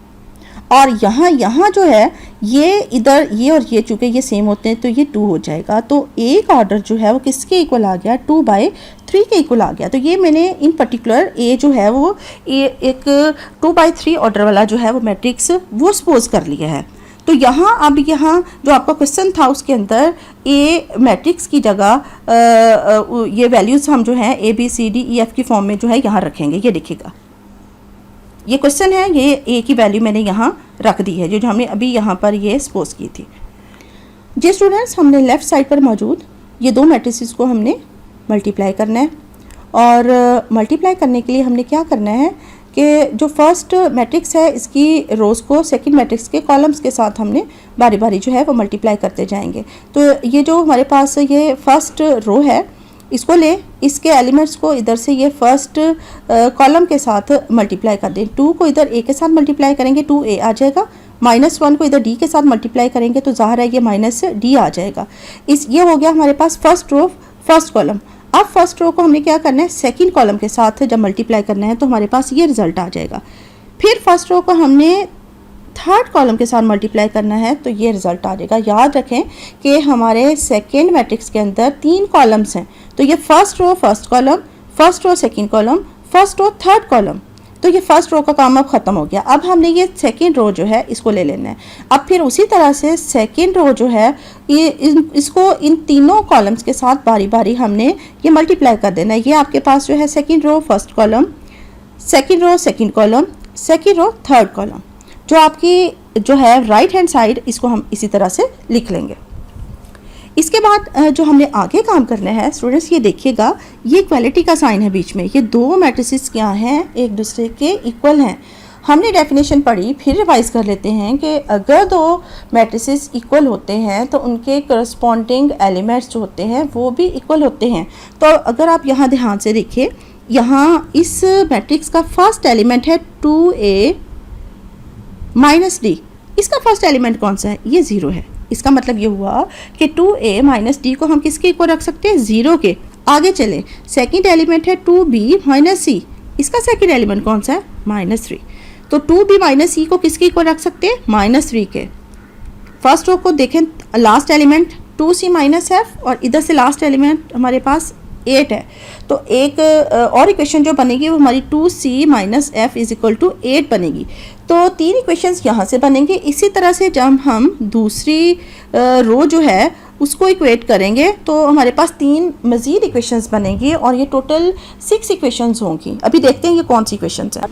और यहाँ जो है ये इधर, ये और ये चूँकि ये सेम होते हैं तो ये 2 हो जाएगा। तो ए का ऑर्डर जो है वो किसके इक्वल आ गया, 2/3 के इक्वल आ गया। तो ये मैंने इन पर्टिकुलर ए जो है वो एक 2/3 ऑर्डर वाला जो है वो मैट्रिक्स वो सपोज कर लिया है। तो यहाँ अब यहाँ जो आपका क्वेश्चन था उसके अंदर ए मैट्रिक्स की जगह ये वैल्यूज़ हम जो हैं A B C D E F की फॉर्म में जो है यहाँ रखेंगे। ये देखिएगा ये क्वेश्चन है, ये ए की वैल्यू मैंने यहाँ रख दी है जो हमने अभी यहाँ पर ये सपोज की थी। जी स्टूडेंट्स, हमने लेफ़्ट साइड पर मौजूद ये 2 मैट्रिसेस को हमने मल्टीप्लाई करना है। और मल्टीप्लाई करने के लिए हमने क्या करना है कि जो फर्स्ट मैट्रिक्स है इसकी रोज़ को सेकंड मैट्रिक्स के कॉलम्स के साथ हमने बारी बारी जो है वो मल्टीप्लाई करते जाएंगे। तो ये जो हमारे पास ये फर्स्ट रो है इसको ले, इसके एलिमेंट्स को इधर से ये फर्स्ट कॉलम के साथ मल्टीप्लाई कर दें। 2 को इधर ए के साथ मल्टीप्लाई करेंगे 2a आ जाएगा, -1 को इधर डी के साथ मल्टीप्लाई करेंगे तो ज़ाहिर है ये -d आ जाएगा। ये हो गया हमारे पास फर्स्ट रो फर्स्ट कॉलम। अब फर्स्ट रो को हमने क्या करना है, सेकंड कॉलम के साथ जब मल्टीप्लाई करना है तो हमारे पास ये रिजल्ट आ जाएगा। फिर फर्स्ट रो को हमने थर्ड कॉलम के साथ मल्टीप्लाई करना है तो ये रिजल्ट आ जाएगा। याद रखें कि हमारे सेकंड मैट्रिक्स के अंदर 3 कॉलम्स हैं, तो ये first row first column, first row second column, first row third column. तो ये फर्स्ट रो का काम अब ख़त्म हो गया। अब हमने ये सेकंड रो जो है इसको ले लेना है। अब फिर उसी तरह से सेकंड रो जो है ये इसको इन तीनों कॉलम्स के साथ बारी बारी हमने ये मल्टीप्लाई कर देना है। ये आपके पास जो है second row first column, second row second column, second row third column. जो आपकी जो है राइट हैंड साइड इसको हम इसी तरह से लिख लेंगे। इसके बाद जो हमने आगे काम करना है स्टूडेंट्स, ये देखिएगा ये इक्वालिटी का साइन है बीच में। ये 2 मैट्रिसेस क्या हैं, एक दूसरे के इक्वल हैं। हमने डेफिनेशन पढ़ी, फिर रिवाइज कर लेते हैं कि अगर 2 मैट्रिसेस इक्वल होते हैं तो उनके करस्पॉन्डिंग एलिमेंट्स जो होते हैं वो भी इक्वल होते हैं। तो अगर आप यहाँ ध्यान से देखिए, यहाँ इस मैट्रिक्स का फर्स्ट एलिमेंट है 2a - d। इसका फर्स्ट एलिमेंट कौन सा है, ये 0 है। इसका मतलब ये हुआ कि 2a - d को हम किसके इक्वल रख सकते हैं, 0 के। आगे चले, सेकंड एलिमेंट है 2b - c। इसका सेकंड एलिमेंट कौन सा है, -3। तो 2b - c को किसके इक्वल रख सकते हैं, -3 के। फर्स्ट रो को देखें, लास्ट एलिमेंट 2c - f और इधर से लास्ट एलिमेंट हमारे पास 8 है। तो एक और इक्वेशन जो बनेगी वो हमारी 2c - f = 8 बनेगी। तो 3 इक्वेशंस यहाँ से बनेंगे। इसी तरह से जब हम दूसरी रो जो है उसको इक्वेट करेंगे तो हमारे पास 3 मज़ीद इक्वेशंस बनेंगी और ये टोटल 6 इक्वेशंस होंगी। अभी देखते हैं ये कौन सी इक्वेशंस हैं।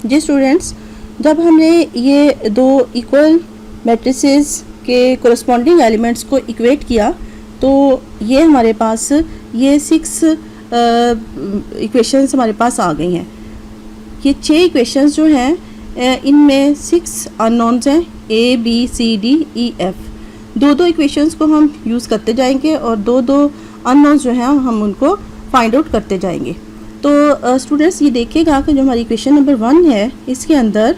जी स्टूडेंट्स, जब हमने ये 2 इक्वल मैट्रिसेस के कोरस्पॉन्डिंग एलिमेंट्स को इक्वेट किया तो ये हमारे पास ये 6 इक्वेशंस हमारे पास आ गई हैं। ये 6 इक्वेशंस जो हैं इनमें 6 अननोन्स हैं, A B C D E F. 2 equations को हम यूज़ करते जाएंगे और 2 अननोन्स जो हैं हम उनको फाइंड आउट करते जाएंगे। तो स्टूडेंट्स ये देखिएगा कि जो हमारी इक्वेशन नंबर 1 है इसके अंदर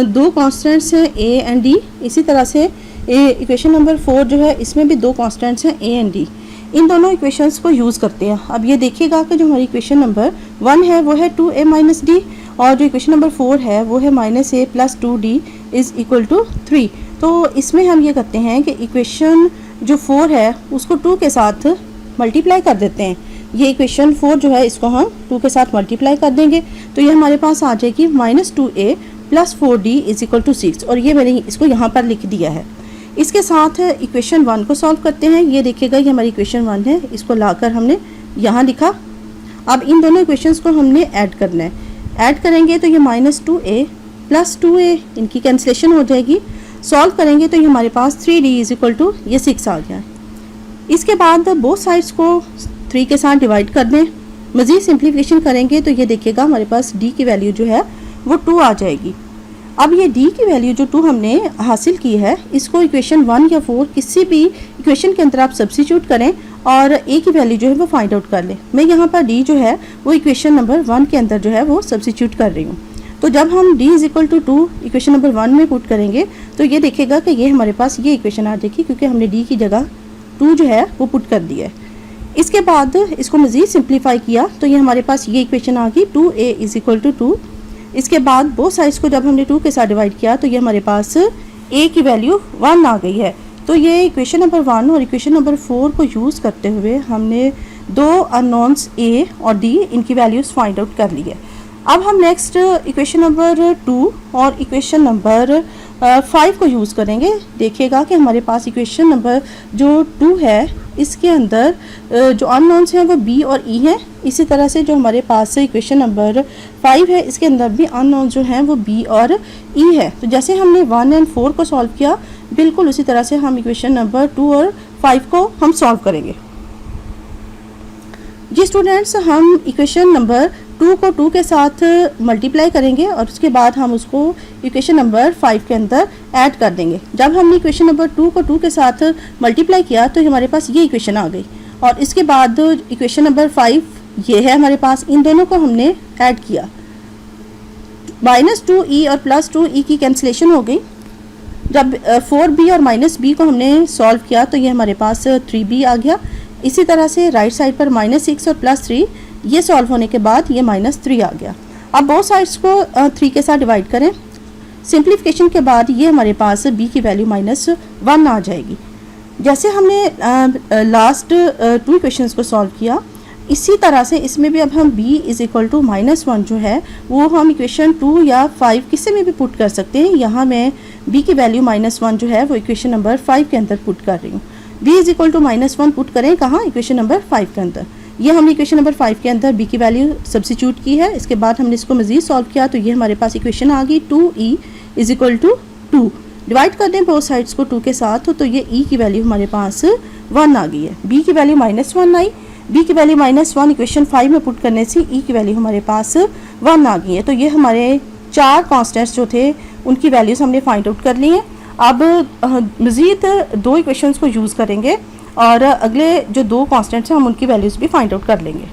दो कांस्टेंट्स हैं a एंड d। इसी तरह से इक्वेशन नंबर 4 जो है इसमें भी दो कांस्टेंट्स हैं a एंड d। इन दोनों इक्वेशंस को यूज़ करते हैं। अब ये देखिएगा कि जो हमारी इक्वेशन नंबर 1 है वो है 2a माइनस डी, और जो इक्वेशन नंबर 4 है वो है -a + 2d is equal to 3। तो इसमें हम ये करते हैं कि इक्वेशन जो 4 है उसको 2 के साथ मल्टीप्लाई कर देते हैं। ये इक्वेशन 4 जो है इसको हम 2 के साथ मल्टीप्लाई कर देंगे तो ये हमारे पास आ जाएगी -2a + 4d is equal to 6, और ये मैंने इसको यहाँ पर लिख दिया है। इसके साथ इक्वेशन 1 को सॉल्व करते हैं। ये देखिएगा ये हमारी इक्वेशन 1 है, इसको लाकर हमने यहाँ लिखा। अब इन दोनों इक्वेशंस को हमने ऐड करना है। ऐड करेंगे तो ये -2a + 2a इनकी कैंसिलेशन हो जाएगी। सॉल्व करेंगे तो ये हमारे पास 3d इज़ इक्वल टू ये 6 आ गया। इसके बाद बोथ साइड्स को 3 के साथ डिवाइड कर दें। मज़ीद सिंप्लीफिकेशन करेंगे तो ये देखिएगा हमारे पास d की वैल्यू जो है वो 2 आ जाएगी। अब ये d की वैल्यू जो 2 हमने हासिल की है इसको इक्वेशन 1 या 4 किसी भी इक्वेशन के अंदर आप सब्स्टिट्यूट करें और a की वैल्यू जो है वो फाइंड आउट कर लें। मैं यहाँ पर d जो है वो इक्वेशन नंबर 1 के अंदर जो है वो सब्स्टिट्यूट कर रही हूँ। तो जब हम d is equal to 2 equation number 1 में पुट करेंगे तो ये देखिएगा कि ये हमारे पास ये इक्वेशन आ जाएगी, क्योंकि हमने d की जगह 2 जो है वो पुट कर दिया है। इसके बाद इसको मज़ीद सिंप्लीफाई किया तो ये हमारे पास ये इक्वेशन आ गई 2a इज़ इक्वल टू 2। इसके बाद बोथ साइड्स को जब हमने 2 के साथ डिवाइड किया तो ये हमारे पास a की वैल्यू 1 आ गई है। तो ये इक्वेशन नंबर 1 और इक्वेशन नंबर 4 को यूज़ करते हुए हमने दो अननोन्स a और d इनकी वैल्यूज़ फाइंड आउट कर ली है। अब हम नेक्स्ट इक्वेशन नंबर 2 और इक्वेशन नंबर 5 को यूज़ करेंगे। देखिएगा कि हमारे पास इक्वेशन नंबर जो 2 है इसके अंदर जो अननोन्स हैं वो b और e हैं। इसी तरह से जो हमारे पास इक्वेशन नंबर 5 है इसके अंदर भी अननोन्स जो हैं वो b और e है। तो जैसे हमने 1 एंड 4 को सॉल्व किया बिल्कुल उसी तरह से हम इक्वेशन नंबर 2 और 5 को हम सॉल्व करेंगे। जी स्टूडेंट्स, हम इक्वेशन नंबर 2 को 2 के साथ मल्टीप्लाई करेंगे और उसके बाद हम उसको इक्वेशन नंबर 5 के अंदर ऐड कर देंगे। जब हमने इक्वेशन नंबर 2 को 2 के साथ मल्टीप्लाई किया तो हमारे पास ये इक्वेशन आ गई, और इसके बाद इक्वेशन नंबर 5 ये है हमारे पास। इन दोनों को हमने ऐड किया, -2e और +2e की कैंसिलेशन हो गई। जब 4b और -b को हमने सॉल्व किया तो ये हमारे पास 3b आ गया। इसी तरह से राइट साइड पर -6 और +3 ये सॉल्व होने के बाद ये -3 आ गया। अब बोथ साइड्स को 3 के साथ डिवाइड करें। सिंप्लीफिकेशन के बाद ये हमारे पास b की वैल्यू -1 आ जाएगी। जैसे हमने लास्ट 2 इक्वेशंस को सॉल्व किया इसी तरह से इसमें भी अब हम b इज़ इक्वल टू -1 जो है वो हम इक्वेशन 2 या 5 किसी में भी पुट कर सकते हैं। यहाँ मैं b की वैल्यू -1 जो है वो इक्वेशन नंबर 5 के अंदर पुट कर रही हूँ। b is equal to -1 put करें कहाँ, इक्वेशन नंबर 5 के अंदर। ये हमने इक्वेशन नंबर 5 के अंदर b की वैल्यू सब्स्टिट्यूट की है। इसके बाद हमने इसको मज़ीद सॉल्व किया तो ये हमारे पास इक्वेशन आ गई 2e is equal to 2। Divide कर दें बोथ साइड्स को 2 के साथ तो ये e की वैल्यू हमारे पास 1 आ गई है। b की वैल्यू -1 आई, b की वैल्यू -1 इक्वेशन 5 में पुट करने से e की वैल्यू हमारे पास 1 आ गई है। तो ये हमारे 4 कांस्टेंट्स जो थे उनकी वैल्यूज़ हमने फाइंड आउट कर ली हैं। अब मज़ीद 2 इक्वेशंस को यूज़ करेंगे और अगले जो 2 कांस्टेंट्स हैं हम उनकी वैल्यूज़ भी फाइंड आउट कर लेंगे।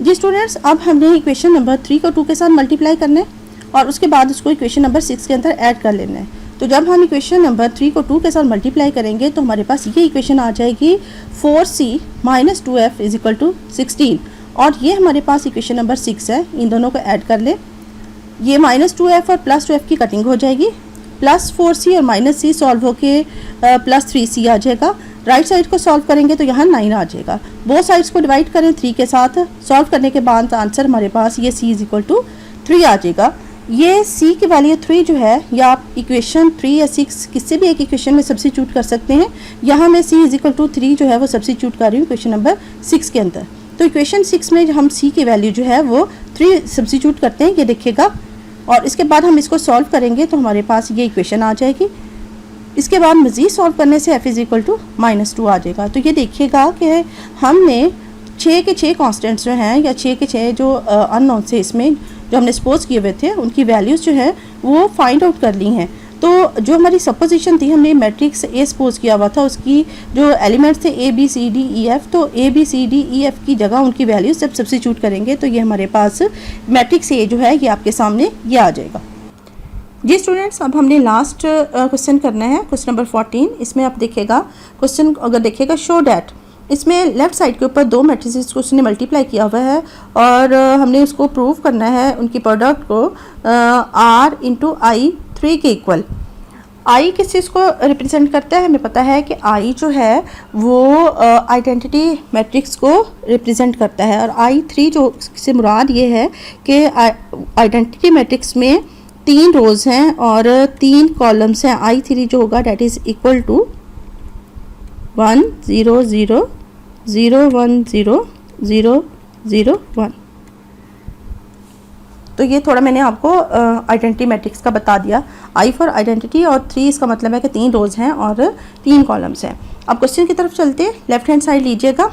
जी स्टूडेंट्स, अब हमने इक्वेशन नंबर 3 को 2 के साथ मल्टीप्लाई करना है और उसके बाद उसको इक्वेशन नंबर 6 के अंदर ऐड कर लेना है। तो जब हम इक्वेशन नंबर 3 को 2 के साथ मल्टीप्लाई करेंगे तो हमारे पास ये इक्वेशन आ जाएगी 4c - 2f is equal to 16, और ये हमारे पास इक्वेशन नंबर 6 है। इन दोनों को ऐड कर लें। ये -2f और +2f की कटिंग हो जाएगी, +4c और -c सॉल्व होके +3c आ जाएगा। राइट साइड को सॉल्व करेंगे तो यहाँ 9 आ जाएगा। बोथ साइड्स को डिवाइड करें 3 के साथ, सॉल्व करने के बाद आंसर हमारे पास ये c इज़ इक्वल टू 3 आ जाएगा। ये c की वैल्यू 3 जो है या आप इक्वेशन 3 या 6 किसी भी एक इक्वेशन में सब्स्टिट्यूट कर सकते हैं। यहाँ मैं c इज़ इक्वल टू 3 जो है वो सब्स्टिट्यूट कर रही हूँ इक्वेशन नंबर 6 के अंदर। तो इक्वेशन 6 में हम c की वैल्यू जो है वो 3 सब्स्टिट्यूट करते हैं, ये देखिएगा, और इसके बाद हम इसको सॉल्व करेंगे तो हमारे पास ये इक्वेशन आ जाएगी। इसके बाद मज़ीद सॉल्व करने से f इज़ इक्वल टू -2 आ जाएगा। तो ये देखिएगा कि हमने 6 के 6 कांस्टेंट्स जो हैं या 6 के 6 जो अननोन से इसमें जो हमने सपोज किए हुए थे उनकी वैल्यूज़ जो है वो फाइंड आउट कर ली हैं। तो जो हमारी सपोजिशन थी, हमने मैट्रिक्स ए सपोज किया हुआ था, उसकी जो एलिमेंट्स थे A B C D E F, तो A B C D E F की जगह उनकी वैल्यूज जब सब्स्टिट्यूट करेंगे तो ये हमारे पास मैट्रिक्स ए जो है ये आपके सामने ये आ जाएगा। जी स्टूडेंट्स, अब हमने लास्ट क्वेश्चन करना है, क्वेश्चन नंबर 14। इसमें आप देखिएगा, क्वेश्चन अगर देखिएगा, शो डैट, इसमें लेफ्ट साइड के ऊपर दो मैट्रिसेस को उसने मल्टीप्लाई किया हुआ है और हमने उसको प्रूव करना है उनकी प्रोडक्ट को r इंटू आई 3 के इक्वल। आई किस चीज़ को रिप्रेजेंट करता है? हमें पता है कि आई जो है वो आइडेंटिटी मैट्रिक्स को रिप्रेजेंट करता है, और आई 3 जो से मुराद ये है कि आइडेंटिटी मैट्रिक्स में 3 रोज़ हैं और 3 कॉलम्स हैं। आई 3 जो होगा डैट इज़ इक्वल टू 1 0 0 0 1 0 0 0 1। तो ये थोड़ा मैंने आपको आइडेंटिटी मैट्रिक्स का बता दिया। आई फॉर आइडेंटिटी और 3 इसका मतलब है कि 3 रोज़ हैं और 3 कॉलम्स हैं। अब क्वेश्चन की तरफ चलते हैं, लेफ्ट हैंड साइड लीजिएगा।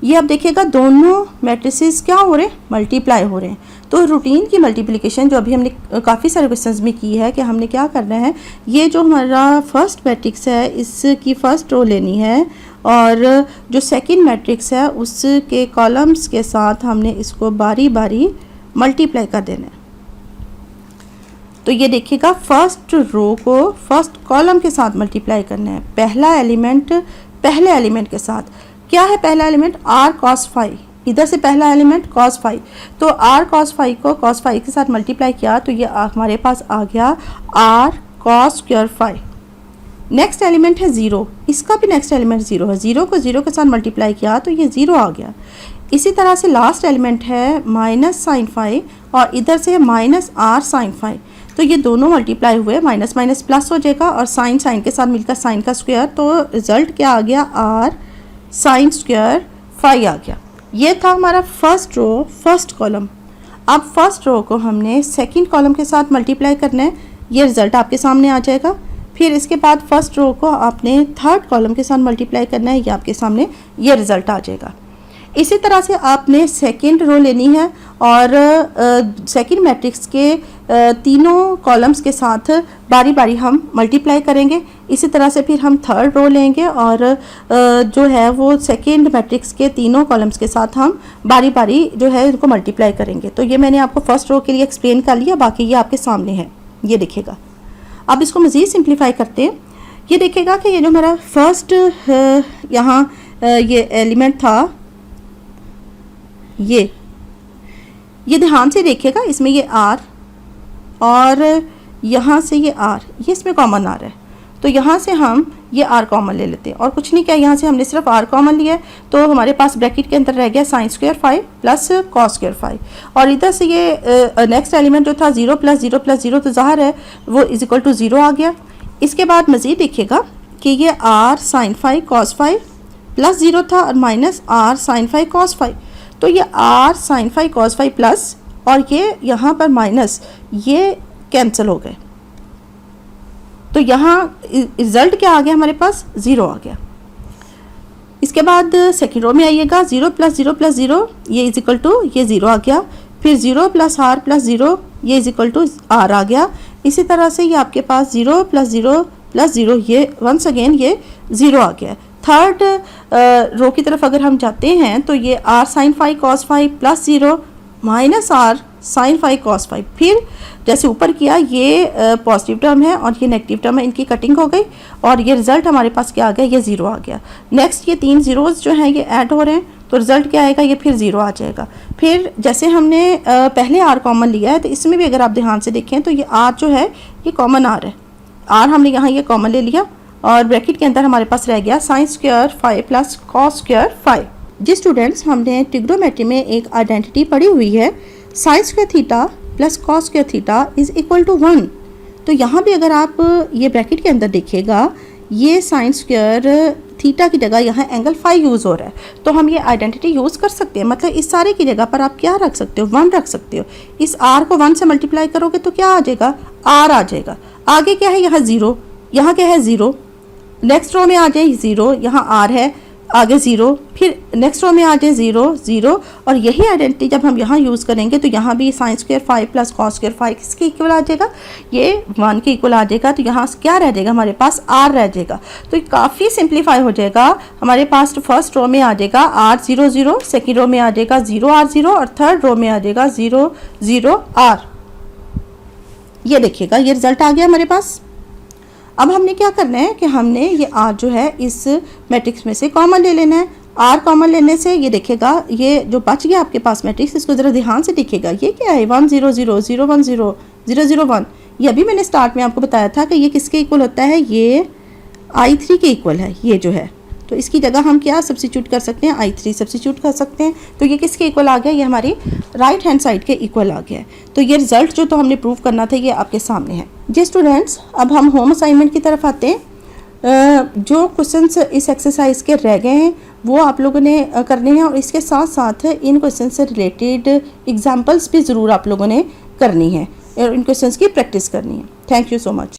ये आप देखिएगा दोनों मैट्रिसेस क्या हो रहे हैं? मल्टीप्लाई हो रहे हैं। तो रूटीन की मल्टीप्लिकेशन जो अभी हमने काफ़ी सारे क्वेश्चंस में की है कि हमने क्या करना है, ये जो हमारा फर्स्ट मैट्रिक्स है इसकी फ़र्स्ट रो लेनी है और जो सेकंड मैट्रिक्स है उसके कॉलम्स के साथ हमने इसको बारी बारी मल्टीप्लाई कर देना है। तो ये देखिएगा, फर्स्ट रो को फर्स्ट कॉलम के साथ मल्टीप्लाई करना है। पहला एलिमेंट पहले एलिमेंट के साथ, क्या है पहला एलिमेंट? r cos phi, इधर से पहला एलिमेंट cos phi, तो r cos phi को cos phi के साथ मल्टीप्लाई किया तो ये हमारे पास आ गया r cos square phi। Next element है 0, इसका भी नेक्स्ट एलिमेंट 0 है, 0 को 0 के साथ मल्टीप्लाई किया तो ये 0 आ गया। इसी तरह से लास्ट एलिमेंट है माइनस साइन फाई और इधर से माइनस आर साइन फाई, तो ये दोनों मल्टीप्लाई हुए, माइनस माइनस प्लस हो जाएगा और साइन साइन के साथ मिलकर साइन का स्क्वायर, तो रिजल्ट क्या आ गया? आर साइन स्क्वायर फाई आ गया। ये था हमारा फर्स्ट रो फर्स्ट कॉलम। अब फर्स्ट रो को हमने सेकंड कॉलम के साथ मल्टीप्लाई करना है, ये रिजल्ट आपके सामने आ जाएगा। फिर इसके बाद फर्स्ट रो को आपने थर्ड कॉलम के साथ मल्टीप्लाई करना है, ये आपके सामने ये रिजल्ट आ जाएगा। इसी तरह से आपने सेकंड रो लेनी है और सेकंड मैट्रिक्स के तीनों कॉलम्स के साथ बारी बारी हम मल्टीप्लाई करेंगे। इसी तरह से फिर हम थर्ड रो लेंगे और जो है वो सेकंड मैट्रिक्स के तीनों कॉलम्स के साथ हम बारी बारी जो है इनको मल्टीप्लाई करेंगे। तो ये मैंने आपको फर्स्ट रो के लिए एक्सप्लेन कर लिया, बाकी ये आपके सामने है, ये देखिएगा। अब इसको मज़ीद सिंप्लीफाई करते हैं। ये देखिएगा कि ये जो मेरा फर्स्ट यहाँ ये एलिमेंट था, ये ध्यान से देखिएगा, इसमें ये आर और यहाँ से ये आर, ये इसमें कॉमन आ रहा है, तो यहाँ से हम ये आर कॉमन ले लेते हैं और कुछ नहीं किया, यहाँ से हमने सिर्फ आर कॉमन लिया है तो हमारे पास ब्रैकेट के अंदर रह गया sine square phi plus cos square phi, और इधर से ये नेक्स्ट एलिमेंट जो था 0 प्लस 0 प्लस 0 तो ज़ाहिर है वो इज इक्वल टू 0 आ गया। इसके बाद मज़ीद देखिएगा कि ये r sine phi cos phi plus 0 था और minus r sine phi cos phi, तो ये r sine phi cos phi plus और ये यहाँ पर माइनस, ये कैंसिल हो गए, तो यहाँ रिजल्ट क्या आ गया हमारे पास? 0 आ गया। इसके बाद सेकेंड रो में आइएगा, 0 प्लस 0 प्लस 0 ये इज इक्वल टू ये 0 आ गया, फिर 0 प्लस आर प्लस 0 ये इज इक्वल टू आर आ गया। इसी तरह से ये आपके पास 0 प्लस 0 प्लस 0 ये वंस अगेन ये 0 आ गया। थर्ड रो की तरफ अगर हम जाते हैं तो ये r sine phi cos phi plus 0 minus r sine phi cos phi, फिर जैसे ऊपर किया ये पॉजिटिव टर्म है और ये नेगेटिव टर्म है, इनकी कटिंग हो गई और ये रिजल्ट हमारे पास क्या आ गया? ये 0 आ गया। नेक्स्ट ये 3 जीरोज़ जो हैं ये ऐड हो रहे हैं तो रिजल्ट क्या आएगा? ये फिर 0 आ जाएगा। फिर जैसे हमने पहले आर कॉमन लिया है तो इसमें भी अगर आप ध्यान से देखें तो ये आर जो है ये कॉमन आर है, आर हमने यहाँ ये कॉमन ले लिया और ब्रैकेट के अंदर हमारे पास रह गया sine square phi plus cos square phi. जी स्टूडेंट्स, हमने ट्रिग्नोमेट्री में एक आइडेंटिटी पढ़ी हुई है, sine square theta plus cos square theta is equal to 1। तो यहाँ भी अगर आप ये ब्रैकेट के अंदर देखिएगा, ये साइन स्क्वायर थीटा की जगह यहाँ एंगल फाई यूज़ हो रहा है, तो हम ये आइडेंटिटी यूज़ कर सकते हैं। मतलब इस सारे की जगह पर आप क्या रख सकते हो? 1 रख सकते हो। इस आर को 1 से मल्टीप्लाई करोगे तो क्या आ जाएगा? आर आ जाएगा। आगे क्या है? यहाँ 0, यहाँ क्या है? 0। नेक्स्ट रो में आ जाए 0, यहाँ आर है, आगे 0, फिर नेक्स्ट रो में आ जाए 0 0, और यही आइडेंटिटी जब हम यहाँ यूज़ करेंगे तो यहाँ भी sine square 5 plus cos square 5 किसके इक्वल आ जाएगा, ये 1 के इक्वल आ जाएगा। तो यहाँ क्या रह जाएगा हमारे पास, r रह जाएगा। तो ये काफ़ी सिंप्लीफाई हो जाएगा। हमारे पास फर्स्ट रो में आ जाएगा r 0 0, सेकेंड रो में आ जाएगा 0 r 0, और थर्ड रो में आ जाएगा 0 0 r। ये देखिएगा ये रिजल्ट आ गया हमारे पास। अब हमने क्या करना है कि हमने ये r जो है इस मैट्रिक्स में से कॉमन ले लेना है। r कॉमन लेने से ये देखिएगा ये जो बच गया आपके पास मैट्रिक्स, इसको ज़रा ध्यान से देखिएगा। ये क्या है 1 0 0 0 1 0 0 0 1। ये अभी मैंने स्टार्ट में आपको बताया था कि ये किसके इक्वल होता है, ये I3 के इक्वल है ये जो है। तो इसकी जगह हम क्या सब्स्टिट्यूट कर सकते हैं, I3 सब्स्टिट्यूट कर सकते हैं। तो ये किसके इक्वल आ गया, ये हमारी राइट हैंड साइड के इक्वल आ गया है। तो ये रिजल्ट जो तो हमने प्रूव करना था ये आपके सामने है। जी स्टूडेंट्स, अब हम होम असाइनमेंट की तरफ आते हैं। जो क्वेश्चंस इस एक्सरसाइज के रह गए हैं वो आप लोगों ने करने हैं, और इसके साथ साथ इन क्वेश्चन से रिलेटेड एग्जाम्पल्स भी ज़रूर आप लोगों ने करनी है और इन क्वेश्चंस की प्रैक्टिस करनी है। Thank you so much.